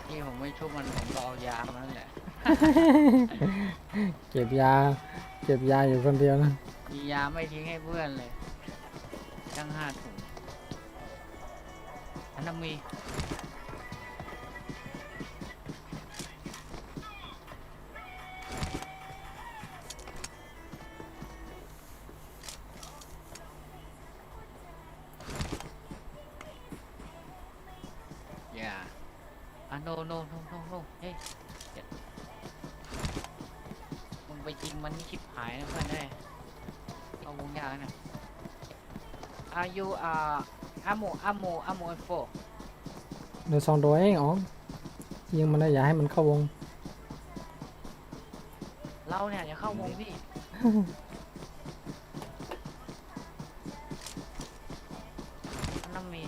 ที่ผมไม่ชุบมันผมก็เอายามานั่นแหละ เก็บยาอยู่คนเดียวนะ มียาไม่ทิ้งให้เพื่อนเลยตั้ง5 ถุงอันนั้นมีอย่าnoเฮ้ยมึงไปยิงมันนี่ชิบหายนะเพื่อนได้ยเอาวงยาเนี่ย Are you ammo info เหลือ2 ตัวเองอ๋อยิงมันได้อย่าให้มันเข้าวง เราเนี่ยอย่าเข้าวงพี่ น้ำมี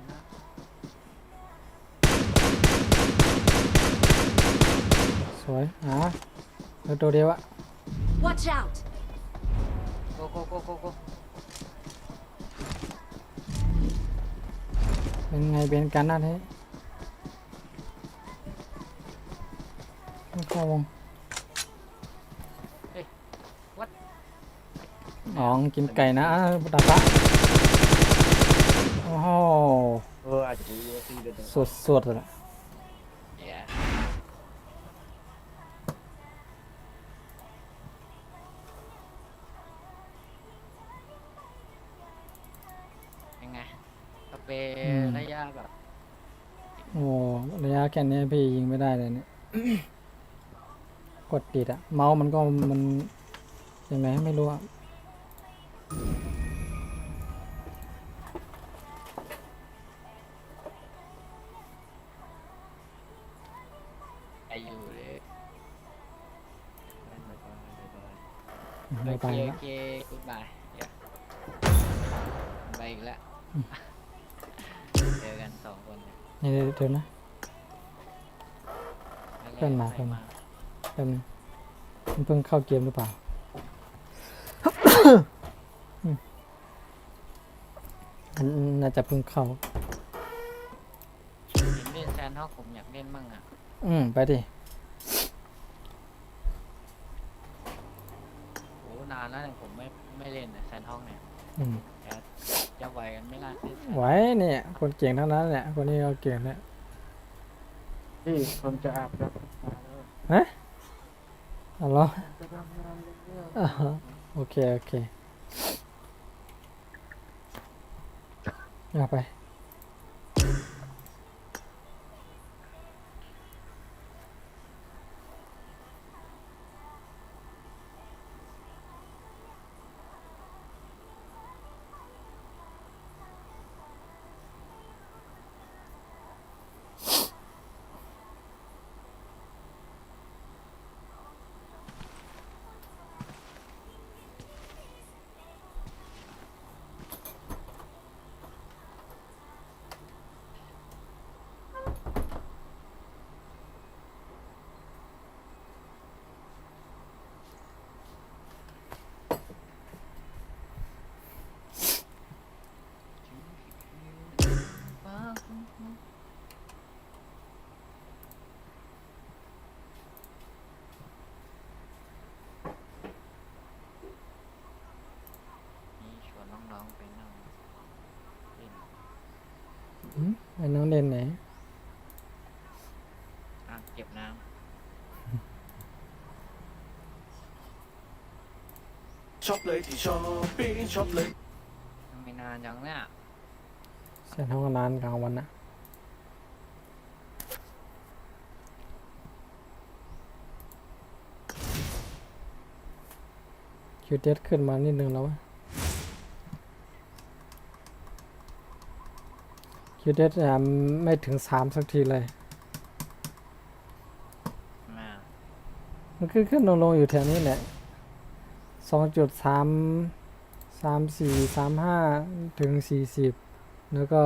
นะ สวยเหลือตัวเดียวอะ Watch out! go เป็นไงเป็นกันนะเท่ไม่เข้าวง what อ๋องกินไก่นะดาบะโอ้โห Oh, I see the สุดเลย yeah ยังไงสเปรย์ระยะแบบ โอ้ระยะแค่นี้พี่ยิงไม่ได้เลยเนี่ย กดติดอะเมาส์มันก็มันยังไงไม่รู้อะ ไออยู่เลย Bye bye. ไม่ไป โอ แล้ว เค goodbye yeah อีกแล้วเจอกัน2 คนเนี่ย นี่เดี๋ยวนะ แล้ว เพื่อนมา ใคร เพื่อนมา แป๊บนึงมันเพิ่งเข้าเกมหรือเปล่า อืมอันน่าจะเพิ่งเข้า เห็นเล่นแซนฮอกผมอยากเล่นมั่งอ่ะ ไปดิ โอ้นานแล้วเนี่ยผมไม่เล่นแซนฮอกเนี่ย อืม แต่จะไหวกันไหม่ล่ะเล่นแซน ไหวเนี่ย คนเก่งทั้งนั้นแหละ คนนี้เขาเก่งแล้ว พี่ผมจะอาบน้ ฮะเอาเหรอ ำจะทำงานเรื่อย อ่าฮะโอเค โอเคเอาไป นี่ชวนน้องๆไปนั่งเล่น ไอ้น้องเด่นไหน อ่างเก็บน้ ช็อปเลยที่ช้อปปิ้งช็อปเลย ำทำไมนานจังเนี่ย เส้นทางนานกลางวันนะคิวเดสขึ้นมานิดนึงแล้ววะคิวเดสไม่ถึง3สักทีเลย มา มันขึ้นลงอยู่แถวนี้แหละ2.3 34 35 ถึง 40 แล้วก็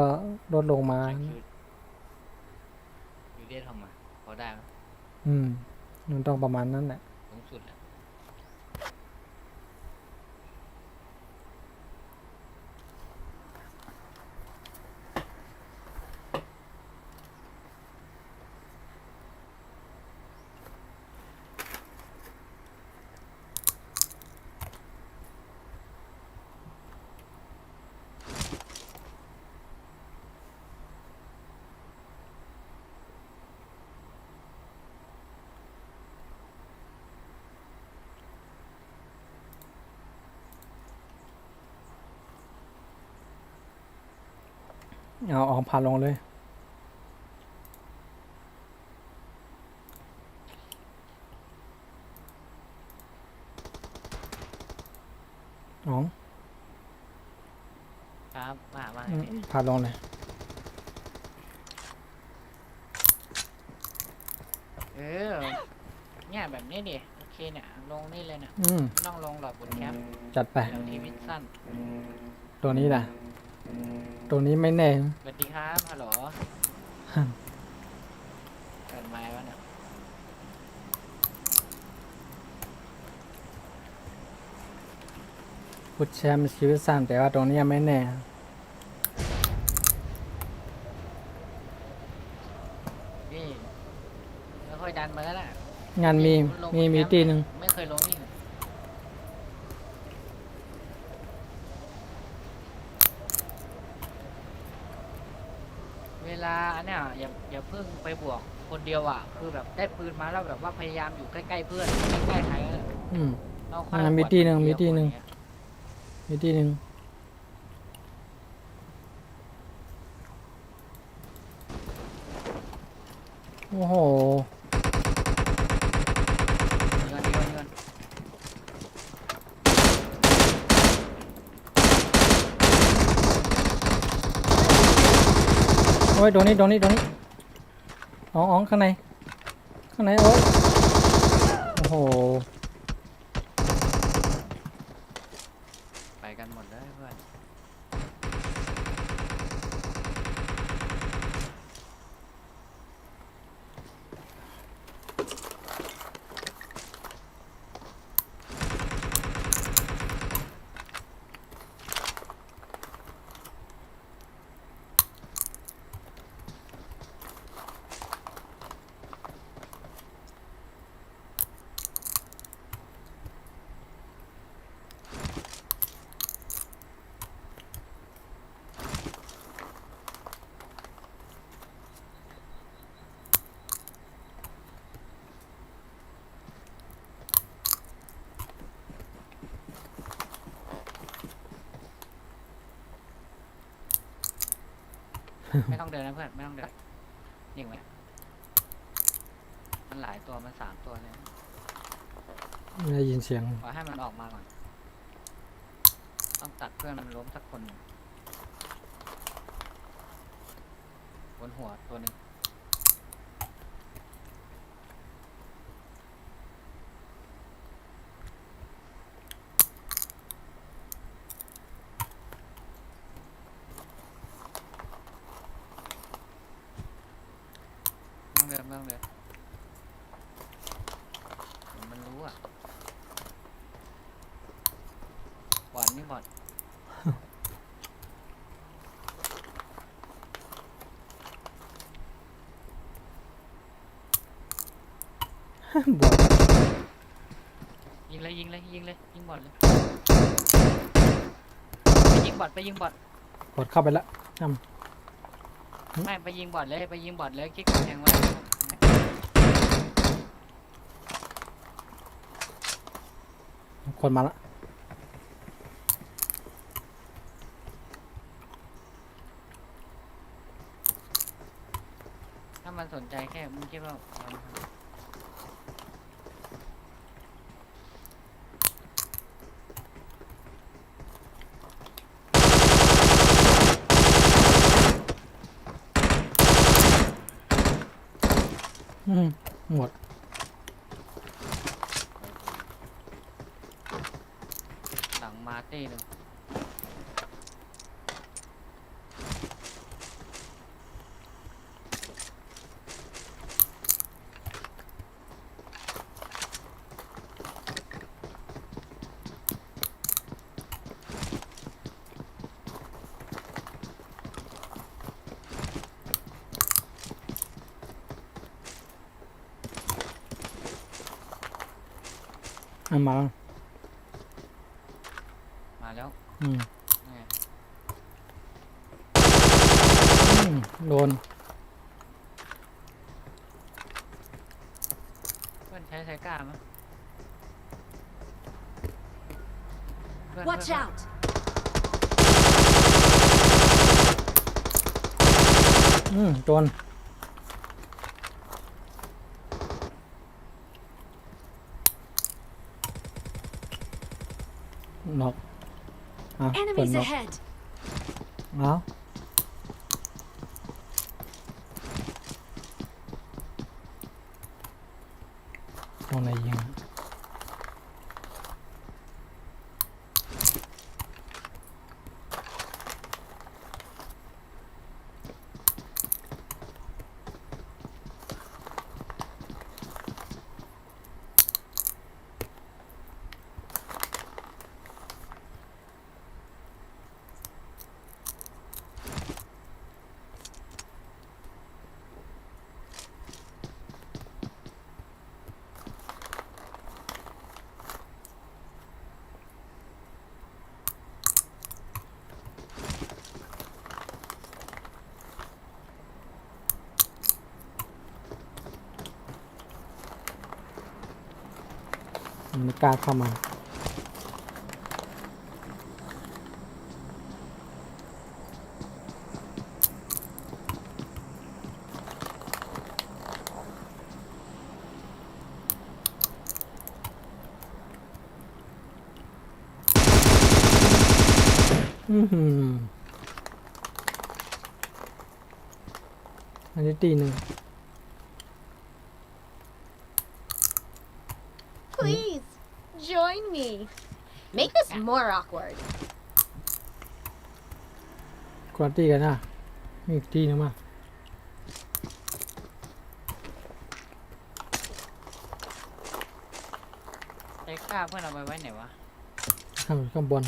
ลดลงมา อยู่เรียกทำไมพอได้ไหม มันต้องประมาณนั้นแหละ สูงสุดแหละ เอาออกผ่านลงเลยอ๋อ ครับว่า ผ่านลงเลย เนี่ยแบบนี้ดิโอเคเนี่ยลงนี่เลยเนี่ย อืม ไม่ต้องลงหรอกบนแคมป์ จัดไป เดี๋ยวทีมิดสั้น ตัวนี้แหละตัวนี้ไม่แน่ สวัสดีครับฮัลโหลเปิดไมค์วะเนี่ย พุทธแชมป์ชีวิตสั้นแต่ว่าตรงนี้ยังไม่แน่ นี่ไม่ค่อยดันมาแล้วน่ะ งานมี ลง มี แคป์ ตีหนึ่ง ไม่เคยลงนี่เวลาอันเนี้ยอย่าเพิ่งไปบวกคนเดียวอ่ะคือแบบได้ปืนมาแล้วแบบว่าพยายามอยู่ใกล้ๆเพื่อนใกล้ๆใครก็ อืม เราค่อย มี บวก ตีหนึ่ง ค มี เดียว ตีหนึ่ง อะไรเงี้ย มีตีหนึ่งโอ้โห เงิน โอ้ยโดนนี่อ๋อข้างในโอ้ยโอ้โห ไปกันหมดเลยเพื่อน ไม่ต้องเดินนะเพื่อนไม่ต้องเดินยิงไว้มันหลายตัวมัน3 ตัวเลย ไม่ได้ยินเสียง ขอให้มันออกมาก่อนต้องตัดเพื่อนมันล้มสักคนหนึ่งบนหัวตัวหนึ่งไม่ต้องเดินเดี๋ยวมันรู้อ่ะบอลนี่บอล บวก ยิงเลยยิงบอลเลยไปยิงบอลกดเข้าไปแล้วจ ไม่ไปยิงบอลเลยคลิกแทงไว้ ำคนมาละ ถ้ามันสนใจแค่มึงคิดว่ามันหมด หลังมาตี้หนึ่ง มาแล้ว มาแล้ว อืม นี่ไง โดน เพื่อนใช้ไซก้ามั้ยเพื่อน Watch เพื่อน out! โดนน็อกอ่ะเปิด Enemies น็อก ahead! เอาตรงไหนยิง มันไม่กล้าเข้ามาอันนี้ตีหนึ่ง Please join me. Make this more awkward. กวาดตีกันนะมีอีกตีหนึงมา ไซก้าเพื่อนเอาไปไว้ไหนวะ ข้างบน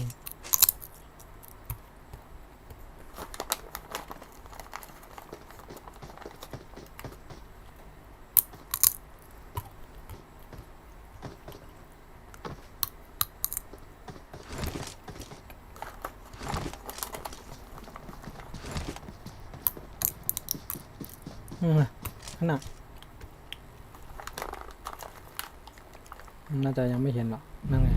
ขนาดน่าจะยังไม่เห็นหรอกนั่นไง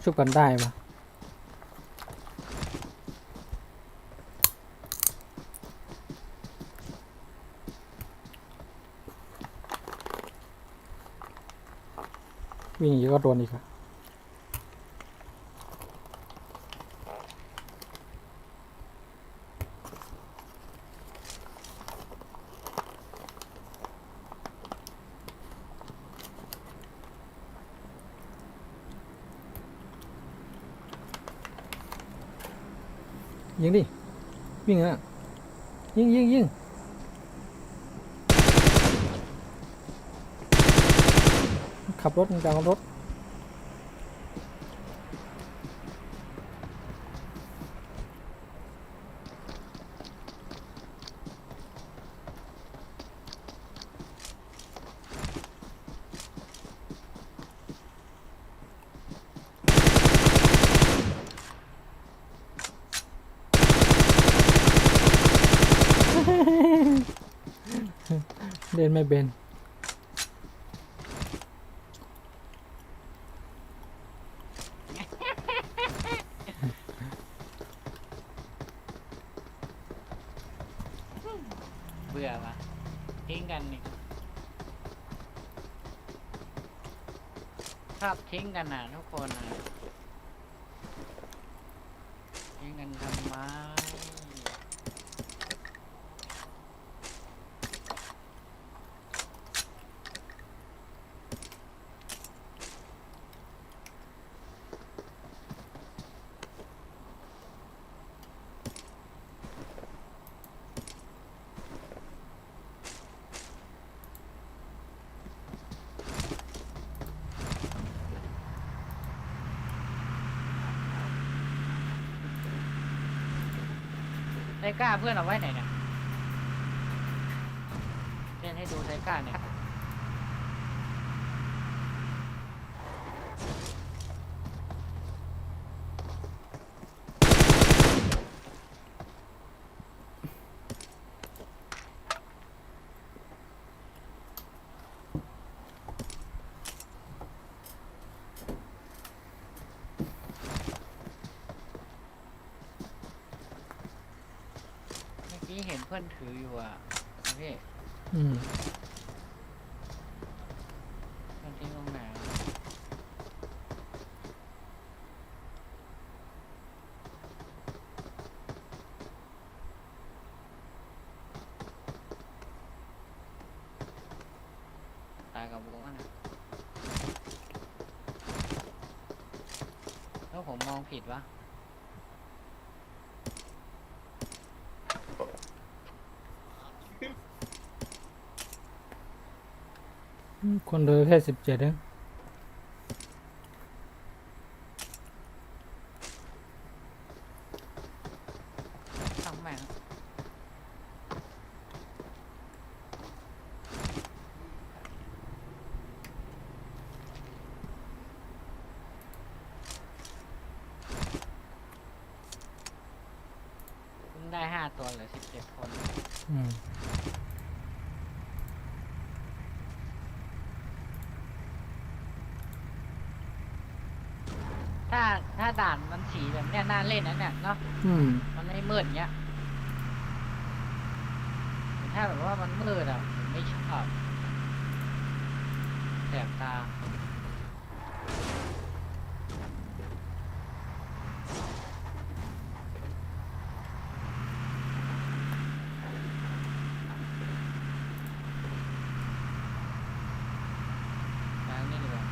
ชุบกันได้ปะ วิ่งอย่างนี้ก็โดนอีกอะยิงดิวิ่งอ่ะยิงขับรถมึงจะเอารถเล่นไม่เป็น เบื่อปะทิ้งกันนี่ชอบทิ้งกันนะทุกคนนะทิ้งกันทำไม ไทก้าเพื่อนเอาไว้ไหนเนี่ยเล่นให้ดูไทก้าเนี่ยเมื่อกี้เห็นเพื่อนถืออยู่อ่ะพี่ อืม มันทิ้งตรงไหนวะตายกับวงอ่ะนะแล้วผมมองผิดวะ คนเดินแค่17เอง ช่างแม่งเพิ่งได้5 ตัวเหลือ17 คน อืม ถ้าด่านมันสีแบบเนี้ยน่าเล่นนะเนี่ยเนาะ อืม มันไม่มืดเงี้ยแต่ถ้าแบบว่ามันมืดอ่ะผมไม่ชอบแสบตาล้างนี่ดีกว่า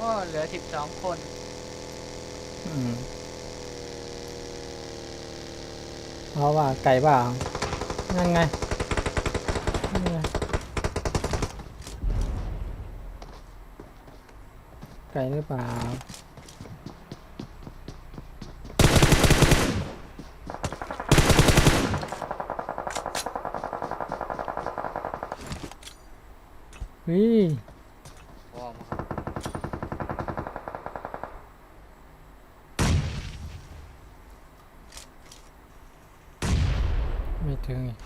ก็เหลือ12 คน อืมเพราะว่าไก่เปล่านั่นไงนั่นไงไก่หรือเปล่าเฮ้ยว อร์มครับ ไม่ถึง ถึงอีก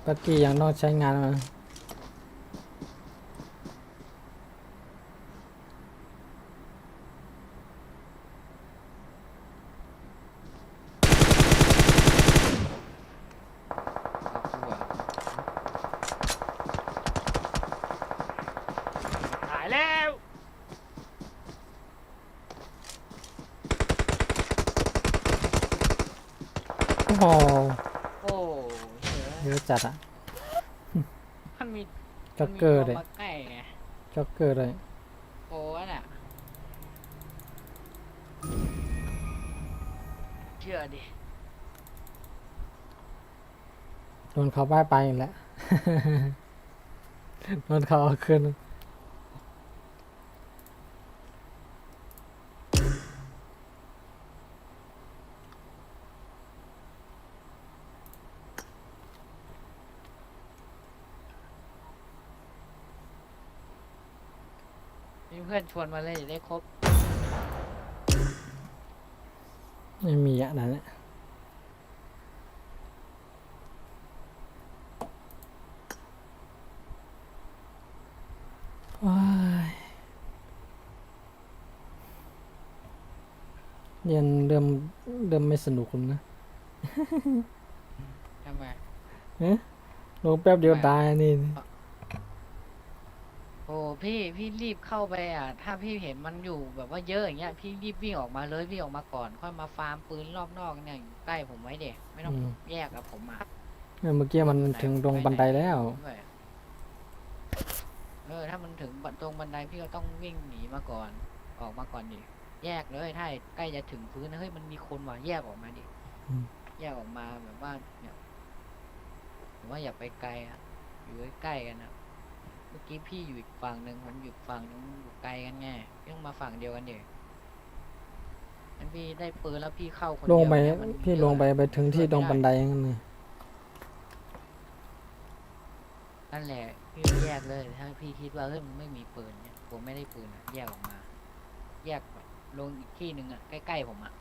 ปักกี้ยังต้องใช้งานมา ตายแล้ว โอ้โห โอ้เหี้ย เยอะจัดอะ มันมี จ็อกเกอร์เลย มันมีมาใกล้ไง จ็อกเกอร์เลย โอ้น่ะเชื่อดิ โดนเขาป้ายไปอีกแล้ว โดนเขาเอาขึ้นมีเพื่อนชวนมาเลยได้ครบ ไม่มีอะนั่นแหละว้ายเรียนเริ่มไม่สนุกแล้วนะ ทำไม ลงแป๊บเดียวตายนี่ โอ้พี่รีบเข้าไปอ่ะ ถ้าพี่เห็นมันอยู่แบบว่าเยอะอย่างเงี้ย พี่รีบวิ่งออกมาเลยวิ่งออกมาก่อน ค่อยมาฟาร์มปืนรอบนอกเนี่ยอยู่ใกล้ผมไว้เด็ไม่ต้องแยกกับผมอ่ะ เมื่อกี้มันถึงตรงบันไดแล้ว ด้วยถ้ามันถึงตรงบันไดพี่ก็ต้องวิ่งหนีมาก่อน ออกมาก่อนดิ แยกเลยถ้าใกล้จะถึงพื้นนะเฮ้ยมันมีคนว่ะแยกออกมาดิ แยกออกมาแบบว่าเนี่ยผมว่าอย่าไปไกลอ่ะ อยู่ใกล้ๆกันนะเมื่อกี้พี่อยู่อีกฝั่งหนึ่งมันอยู่ฝั่งนึงอยู่ไกลกันไงพี่ต้องมาฝั่งเดียวกันเดี๋ยวงั้นพี่ได้ปืนแล้วพี่เข้าคน ล เดี ง ยว ไป เนี่ยมัน พี่ลงไปถึงที่ตรงบันไดนั่นเลย นั่นแหละพี่แยกเลยถ้าพี่คิดว่าเฮ้ยมันไม่มีปืนเนี่ยผมไม่ได้ปืนอะแยกออกมา แยกแบบลงอีกที่หนึ่งอ่ะใกล้ๆผมอ่ะ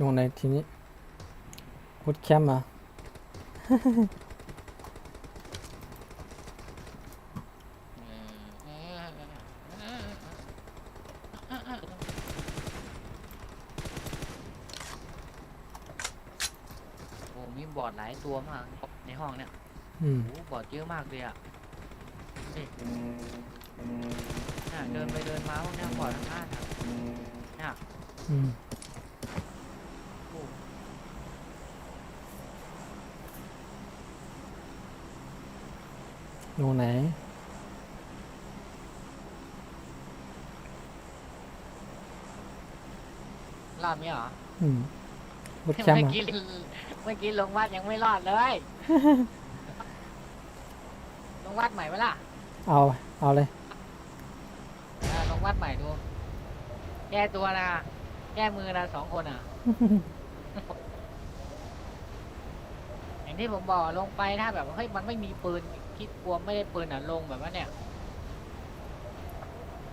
ลงในทีนี้พุดแคมป์อ่ะ โอ้มีบอร์ดหลายตัวมากในห้องเนี่ย อืม โอ้บอร์ดเยอะมากเลยอ่ะนี่น่ะเดินไปเดินมาพวกเนี้ยบอร์ดทั้งนั้นอ่ะน่ะ อืม โอ้ ลงไหน รอบนี้เหรอ อืมพุดแคมป์ เมื่อ อ่ะ กี้เมื่อกี้ลงวัดยังไม่รอดเลย ลงวัดใหม่ไหมล่ะ เอาเลย ลงวัดใหม่ดู แก้ตัวนะ แก้มือนะ2 คนอ่ะ อย่างที่ผมบอกลงไปถ้าแบบว่าเฮ้ยมันไม่มีปืนคิดกลัวไม่ได้ปืนอ่ะลงแบบว่าเนี่ย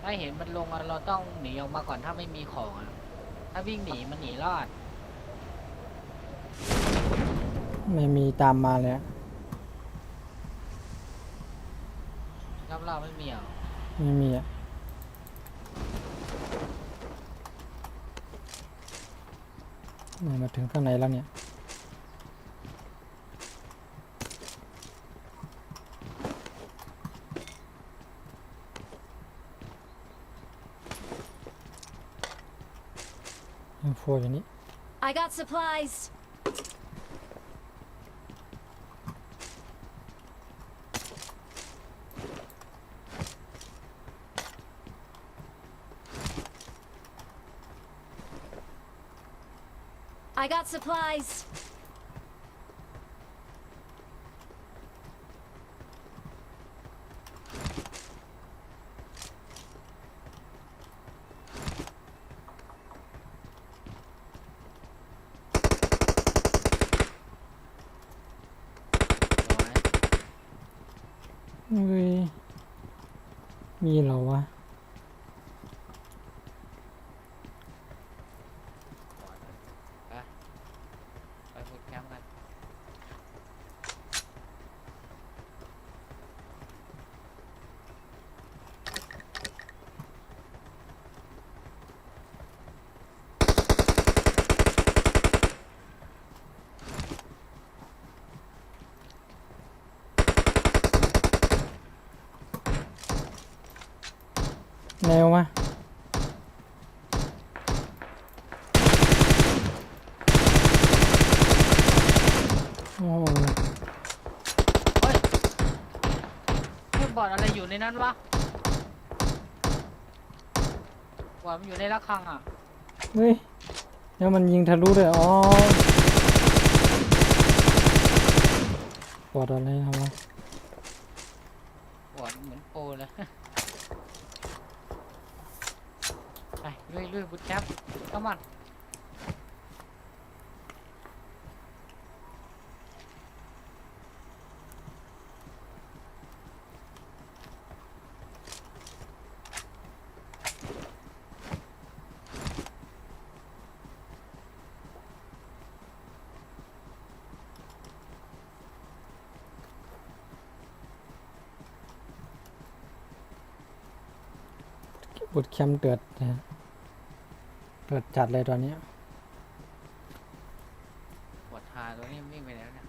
ถ้าเห็นมันลงอะเราต้องหนีออกมาก่อนถ้าไม่มีของอ่ะ ถ้าวิ่งหนีมันหนีรอด ไม่มีตามมาเลยอะ รอบๆไม่มีเหรอ ไม่มีอ่ะนี่มาถึงข้างในแล้วเนี่ยยังโฟอยู่นี่ I got supplies. I got supplies. ร้อย เฮ้ยมีเหรอวะ ไปบูทแคมป์กัน แนวมาโอ้โห เฮ้ยเฮ้ยบอดอะไรอยู่ในนั้นวะบอดมันอยู่ในระฆังอ่ะ เฮ้ยแล้วมันยิงทะลุเลยอ๋อปอดอะไรครับวะ บอดเหมือนโปรเลย ไปลุยบูทแคมป์เข้ามา บุตรแคมป์เดือดนะเดือดจัดเลยตอนเนี้ย บอดหาตัวนี้มันวิ่งไปแล้วเนี่ย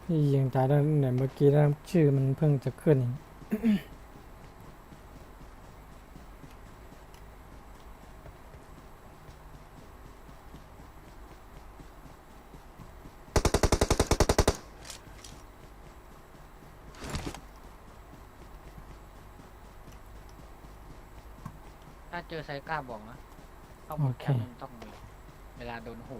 พี่ยิงตายแล้วเนี่ยเมื่อกี้แล้วชื่อมันเพิ่งจะขึ้นเอง ถ้าเจอไซก้าบอกนะเข้าบูทแคมป์มันต้องมีเวลาโดนหู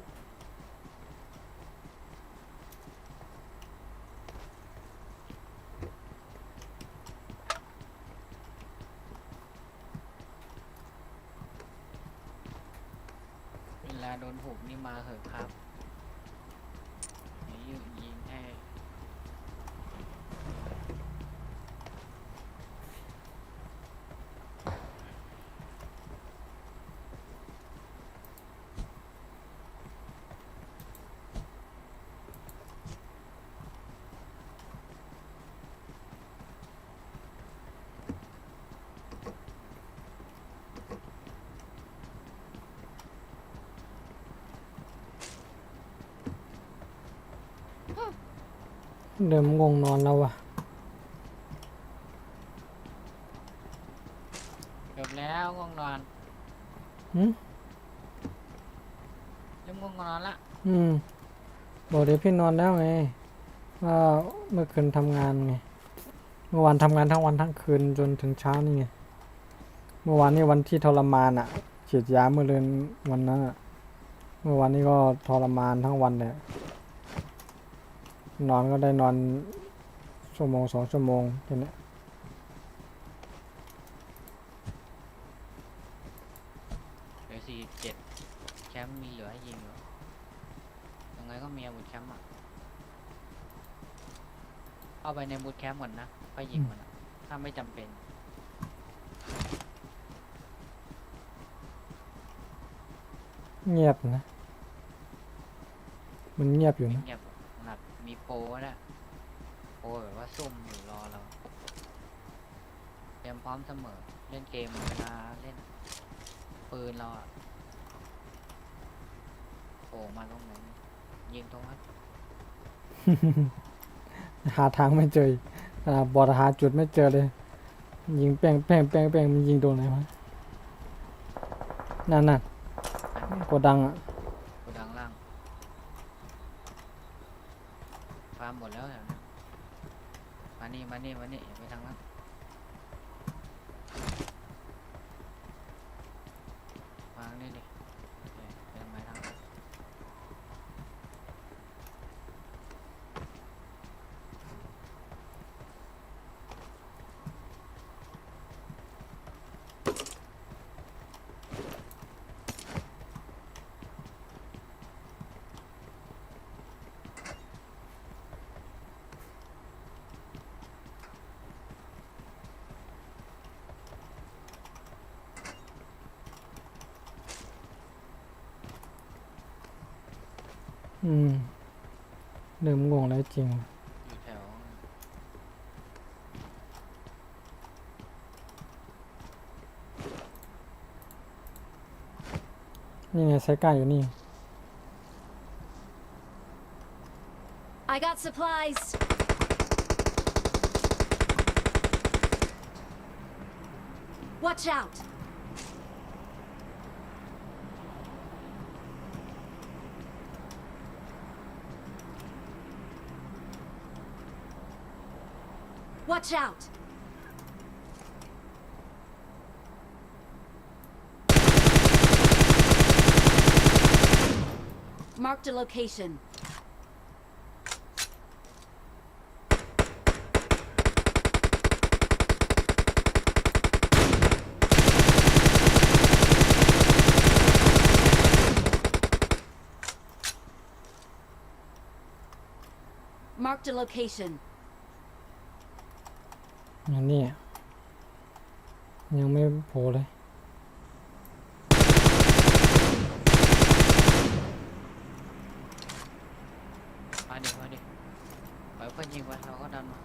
เวลาโดนหุบนี่มาเหอะครับนี่ยิงให้เดิมงงนอนแล้ววะ จบแล้วง่วงนอน หืม เริ่มง่วงนอนละ บอกเดี๋ยวพี่นอนแล้วไงว่าเมื่อคืนทำงานไงเมื่อวานทำงานทั้งวันทั้งคืนจนถึงเช้านี่ไงเมื่อวานนี่วันที่ทรมานอ่ะฉีดยาเมื่อเดือนวันนั้นอ่ะเมื่อวานนี้ก็ทรมานทั้งวันเลยนอนก็ได้นอนชั่วโมง2 ชั่วโมงแค่นี้ เหลือ47แชมป์มีเหลือให้ยิงเหรอยังไงก็มีอาวุธแชมป์อ่ะเอาไปในบูทแคมป์ก่อนนะไปยิงมันอะถ้าไม่จำเป็น เงียบนะมันเงียบอยู่นะ เงียบขนาดมีโปรนะโปรแบบว่าซุ่มอยู่รอเราเตรียมพร้อมเสมอเล่นเกมเวลาเล่นปืนเราอะโผล่มาตรงไหนยิงตรงนั้น หาทางไม่เจอบอดหาจุดไม่เจอเลยยิงแป้งมันยิงโดนไหนวะนั่นโกดังอ่ะ โกดังล่างฟาร์มหมดแล้วแถวนี้มัน นี่อย่าไปทางนั้นวางนี่ดิไปทางไหนทางนั้น เริ่มงงแล้วจริง อยู่แถว นี่ไงไซก้าอยู่นี่ I got supplies. Watch out. Watch out. Marked a location. Marked a location. อันนี้ยังไม่โผล่เลย มาดิปล่อยเพื่อนยิงไปเราก็ดันมา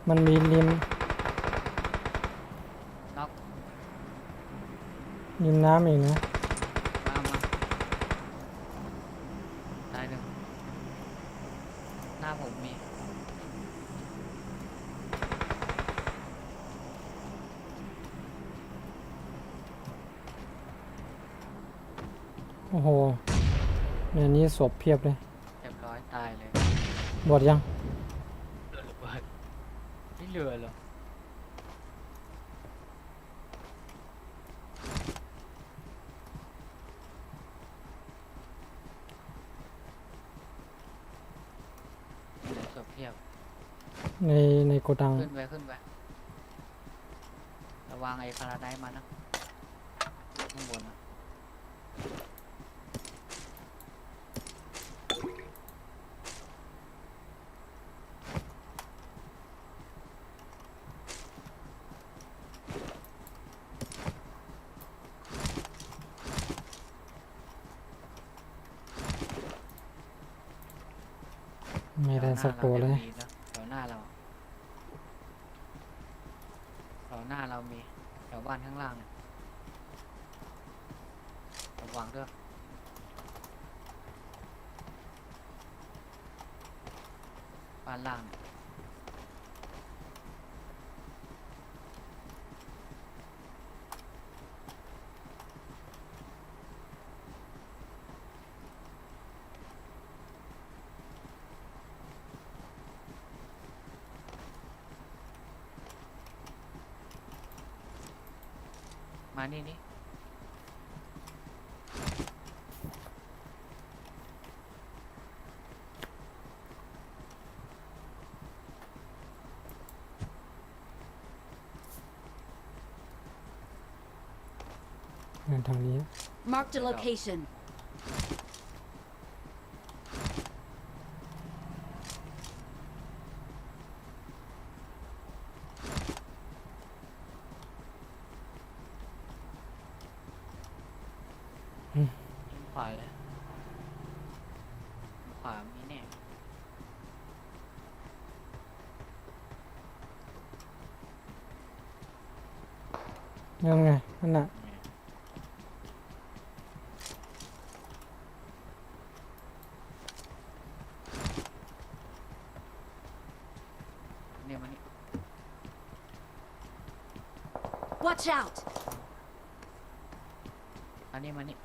มันมีริม น็อก ริมน้ำอีกนะ มาตายหนึ่งหน้าผมมี โอ้โหในนี้ศพเพียบเลย เรียบร้อยตายเลย บอดยัง เรือระเบิดไม่เหลือหรอเหลือศพเพียบ ในโกดัง ขึ้นไประวังไอ้พาราไดซ์มานะข้างบนนะไม่ได้สักตัวเลย แถวหน้าเรามีแถวบ้านข้างล่างเนี่ยระวังด้วยบ้านล่างเนี่ยมานี่ เดินทางนี้ Marked a location. ขวาเลยขวามีแน่ ยังไงนั่นน่ะ เนี่ยมันนี่ Watch out. มานี่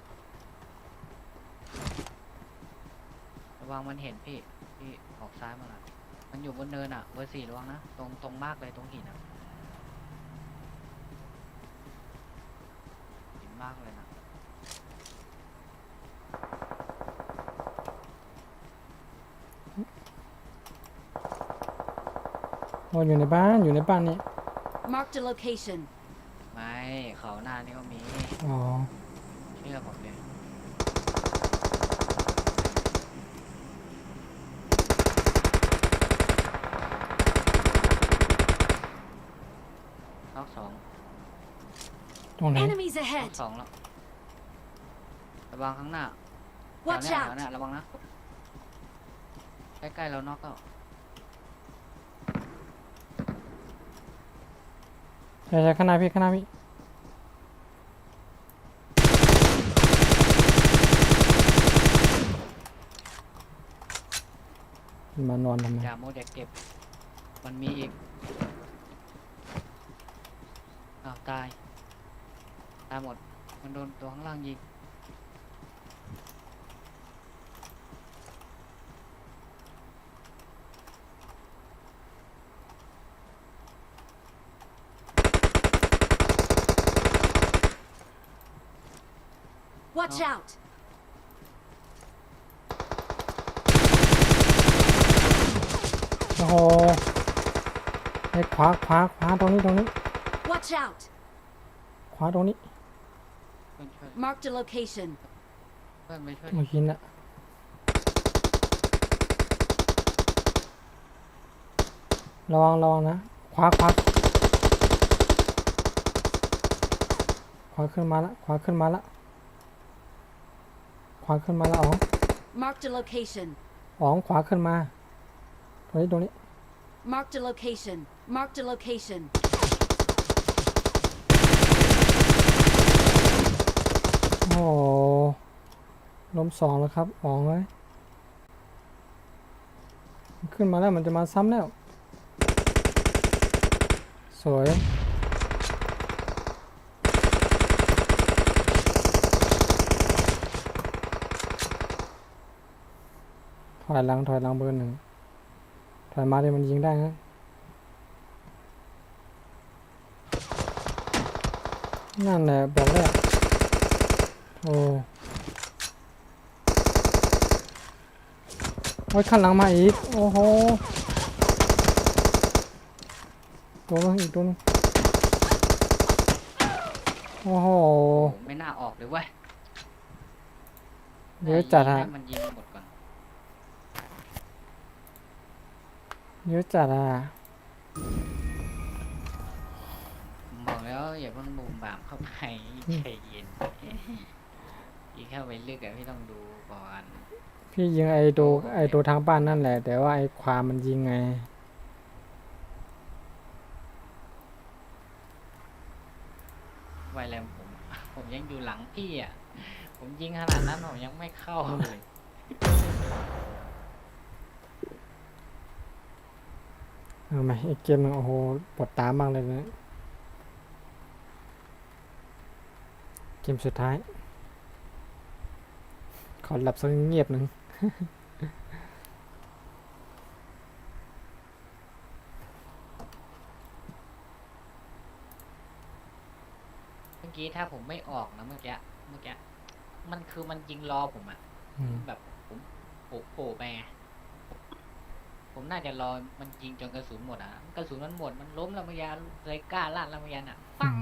ระวังมันเห็นพี่ออกซ้ ซ้ายมาละมันอยู่บนเนินอ่ะเบอร์4ระวังนะตรงมากเลยตรงหินอ่ะหินมากเลยนะ โอ้อยู่ในบ้านนี่ Marked a location. ไม่เขาหน้านี่ก็มี อ๋อ เชื่อผมเลยน็อก2 ตรงไหน Enemies น็อก ahead. 2แล้วระวังข้างหน้า Watch แถว out. เนี้ยระวังนะใกล้ๆเราน็อกแล้ว ใช่ข้างหน้าพี่มานอนทำไม อย่าโมเด็กเก็บมันมีอีกอ้าวตายหมดมันโดนตัวข้างล่างยิง Watch out. โอ้โหไอ้ขวาตรงนี้ Watch out. ขวาตรงนี้ เพื่อนช่วย Marked a location. เพื่อนไปช่วย เมื่อกี้น่ะระวังนะขวาขึ้นมาละอ๋อ Marked a location. อ๋อขวาขึ้นมาตรงนี้ Marked a location. Marked a location. โอ้โหล้ม2แล้วครับอ๋องเลยมันขึ้นมาแล้วมันจะมาซ้ำแล้วสวยถอยหลังเบอร์ 1ถอยมาเลยมันยิงได้นะนั่นแหละบอกแล้วโอ้ยข้างหลังมาอีกโอ้โหอีกตัวนึงโอ้โห โอ้ไม่น่าออกเลยเว้ย เยอะจัด ให้ อะ มันยิงหมดก่อน ผมบอกแล้วอย่าเพิ่งบูมบามเข้าไปใจเย็นยิงเข้าไปลึกอะพี่ต้องดูก่อน พี่ยิงไอ้ตัวทางบ้านนั่นแหละแต่ว่าไอ้ขวามันยิงไง ไวแรมผมยังอยู่หลังพี่อ่ะผมยิงขนาดนั้นผมยังไม่เข้าเลย เอาไหมอีกเกมหนึงโอ้โหปวดตามากเลยนะเกมสุดท้ายขอหลับสักเงียบหนึ่ง เมื่อกี้ถ้าผมไม่ออกนะเมื่อกี้มันคือมันยิงรอผมอ่ะ แบบผมโผล่ไปไงผมน่าจะรอมันยิงจนกระสุนหมดอ่ะกระสุนมันหมดมันล้มแล้วมายาเลยกล้าลั่นแล้วมายาอ่ะปัง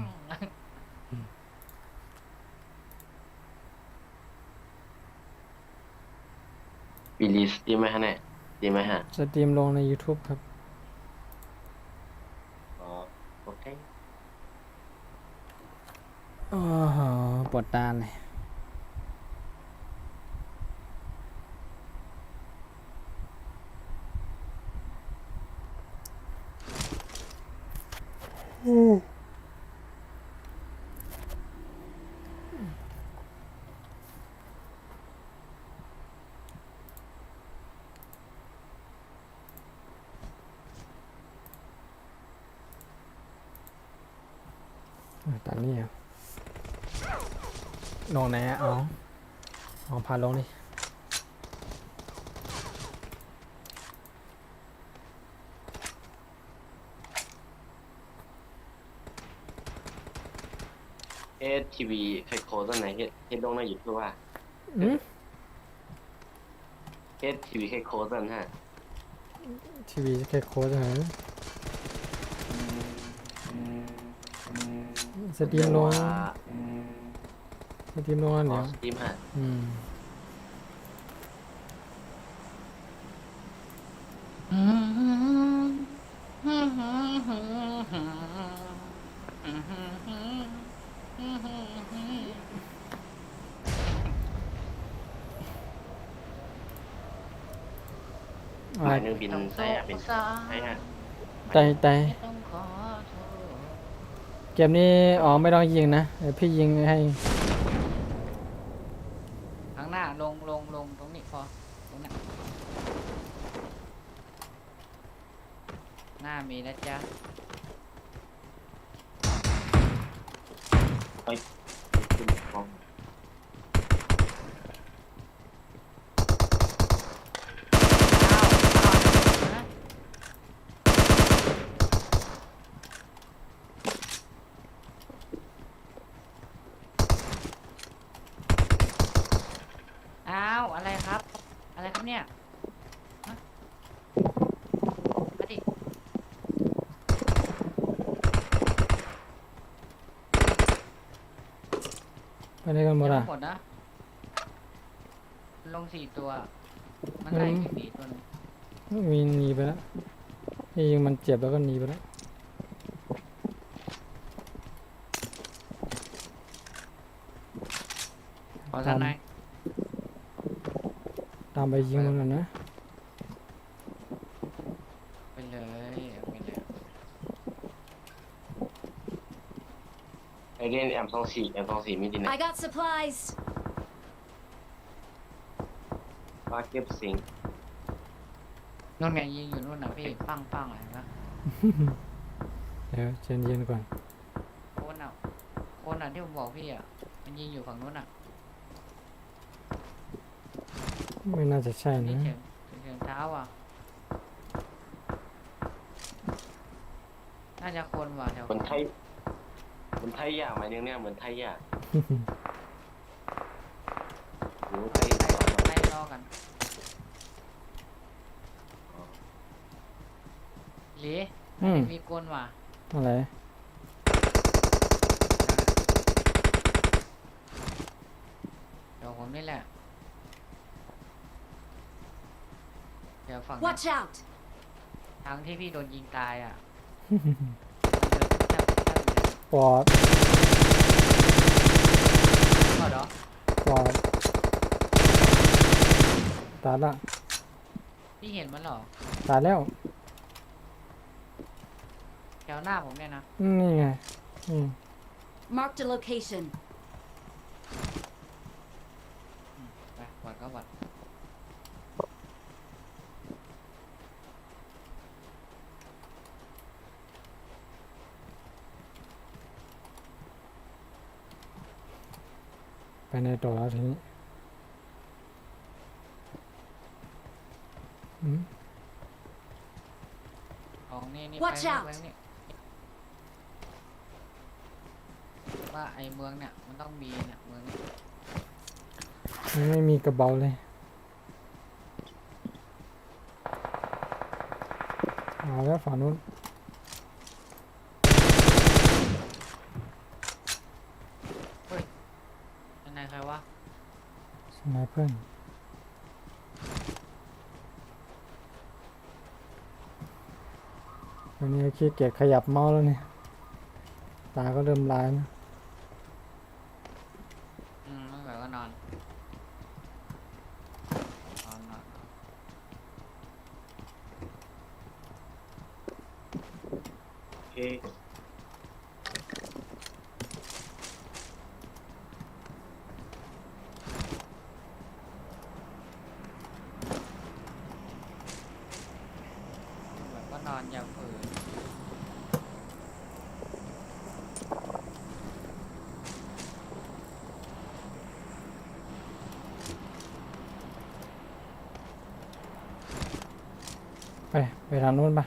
ปีลีสดีไหมฮะเนี่ยดีไหมฮะ สตรีมลงใน YouTube ครับ อ๋อโอเค โอ้โหปวดตาเลยตอนนี้ลงไหนอะเอาพาลงดิ ทีวีใครโค้ดตัวไหนเฮ็ดลงในยูทูบว่า อืม ทีวีใครโค้ดตัวนั้นฮะ ทีวีแค่โค้ดเหรอสตรีมลงแล้ว อ๋ เนี่ อย สตรีมฮะ อืม หมายหนึงบินใส่ฮะบินใช่ฮะ แต่ต้องขอโทษ เกมนี้อ๋อไม่ต้องยิงนะเดี๋ยวพี่ยิงให้ ข้างหน้าลงตรงนี้พอตรงนั้นหน้ามีนะจ๊ะ ขึ้นห้อง นะอ้าวอะไรครับ อะไรครับเนี่ยฮะมาดิ ไปไหนกันหมด ยัง อ่ะ ไม่หมดนะลง4 ตัว มันไล่วิ่งหนีตัวหนึง มีหนีไปแล้วพี่ยิงมันเจ็บแล้วก็หนีไปแล้ว ขอท่านไหน ตามไปยิงมันก่อนนะ ไปเลยเอาไปเลย ไอเรียนM24มีที่ไหน I got supplies. ว่าเก็บสิง นู่นไงยิงอยู่นู่นน่ะพี่ปังอะไรนะ เดี๋ยวเย็นๆก่อน คนอ่ะที่ผมบอกพี่อ่ะมันยิงอยู่ฝั่งนู้นอ่ะ ไม่น่าจะใช่ นี่ นะ เสียงเท้าอ่ะน่าจะคนว่ะแถว เหมือนไทยยาหมายนึงเนี่ยเหมือนไทยยาโอ้ไทย ไล่ล่อกันหลี อืม มีกลว่ะ อะไร เดี๋ยวผมนี่แหละเดี๋ยวฝั่งนี้ Watch out. ทางที่พี่โดนยิงตายอ่ะ ปอด ก็เหรอ ปอดตายละ พี่เห็นมันเหรอ ตายแล้ว แถวหน้าผมเนี่ยนะ นี่ไงอืม Marked a location. ไปวัดก็วัด ไปในต่อแล้วทีนี้อืม ของนี่ Watch ไป out เมืองนี่ว่าไอเมืองเนี่ยมันต้องมีเนี่ยเมืองนี้ ไม่มีกระเป๋าเลยเอาแล้วฝั่งนู้น ยังไงใครวะ สไนเปอร์วันนี้ขี้เกียจขยับเมาส์แล้วเนี่ยตาก็เริ่มลายนะ ไม่ไหวก็นอนนอน โอเค แบบก็นอนอย่าฝืนไปทางนู้นปะ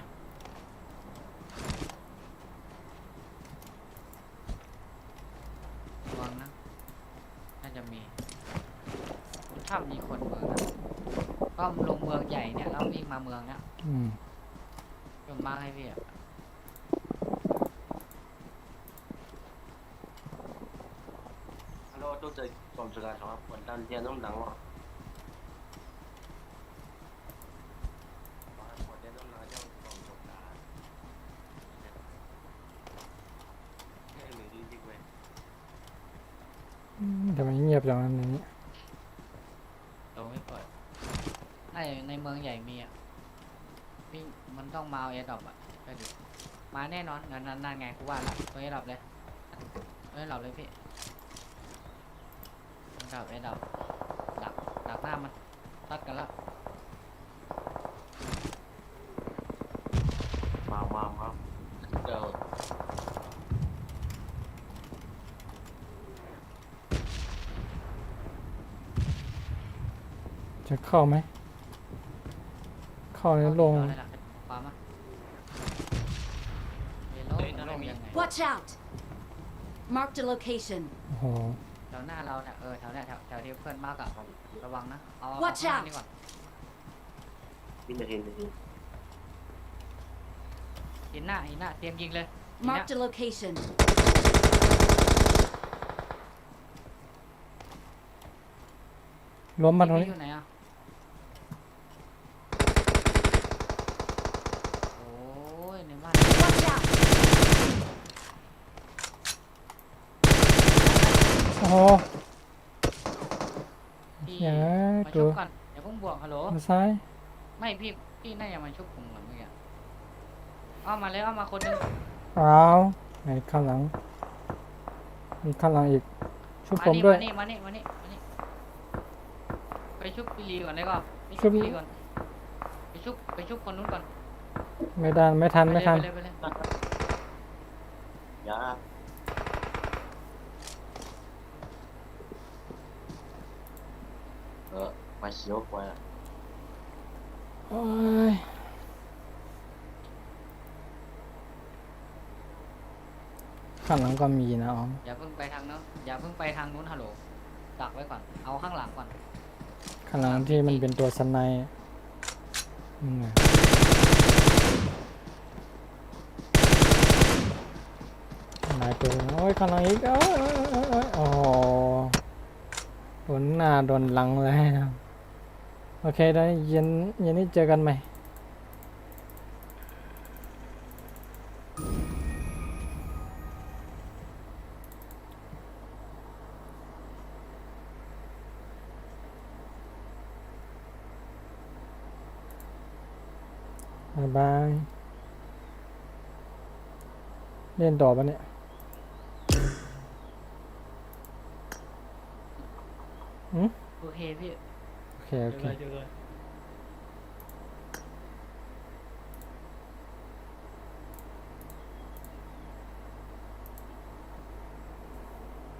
ผมมาร์คให้พี่อะ Alo, tôi tới còn sự là sao? Vẫn đang tiền không nắng mà. Còn tiền không nắng trong còn sụp đá. Cái mình đi đi về. ทำไมเงียบจังอันนี้ เราไม่เปิดในเมืองใหญ่มีอ่ะพี่มันต้องมาเอาแอร์ดรอปอ่ะไปดูมาแน่นอนนั่นไงกูว่าละตัวแอร์ดรอปเลยตัวแอร์ดรอปเลยพี่แอร์ดรอปดักหน้ามันตัดกันแล้ว Mà. Giờ จะเข้าไหม เข้าแล้วลง เอาเลยล่ะขวามาเดี๋ยวลงยังไง Watch out! Marked a location. โอ้โห แถวหน้าเราเนี่ยแถวเนี้ยแถวที่เพื่อนมากอะระวังนะเอา Watch ข้างหน้า out นี่ก่อน Hình này. หินหน้าเตรียมยิงเลยหิน Marked a location. ล้มมาตรงนี้ อยู่ไหนอ่ะโอ้ยในบ้าน Watch out! โอ้โห พี่ อย่า มา ตั ชุ ว บก่อนอย่าเพิ่งบวกฮัลโหล มาซ้าย ไม่พี่น่าจะมาชุบผมก่อนเมื่อกี้เอามาเลยเอามาคนหนึง อ้าวไหนข้างหลัง มีข้างหลังอีก ชุบผมด้วย มานี่ไปชุบพี่ลีก่อนได้ก่อนไป ชุ ชุ บ บพี่ลีก่อนไปชุบคนนู้นก่อน ไม่ได้ไม่ทัน ไปเลย Dạ. Mày xíu quay à. โอ้ยข้างหลังก็มีนะอ๋อม อย่าเพิ่งไปทางนู้นอย่าเพิ่งไปทางนู้นฮัลโหลดักไว้ก่อนเอาข้างหลังก่อน ข้างหลังที่มันเป็นตัวสไนป์อืมนายตัวโอ้ยข้างหลังอีกโอ้ยโอ้โหโดนหน้าโดนหลังเลยนะโอเคได้เย็นนี้เจอกันใหม่บ๊ายบายเล่นต่อปะเนี่ย โอเคพี่ โอเคโอเค เจอกัน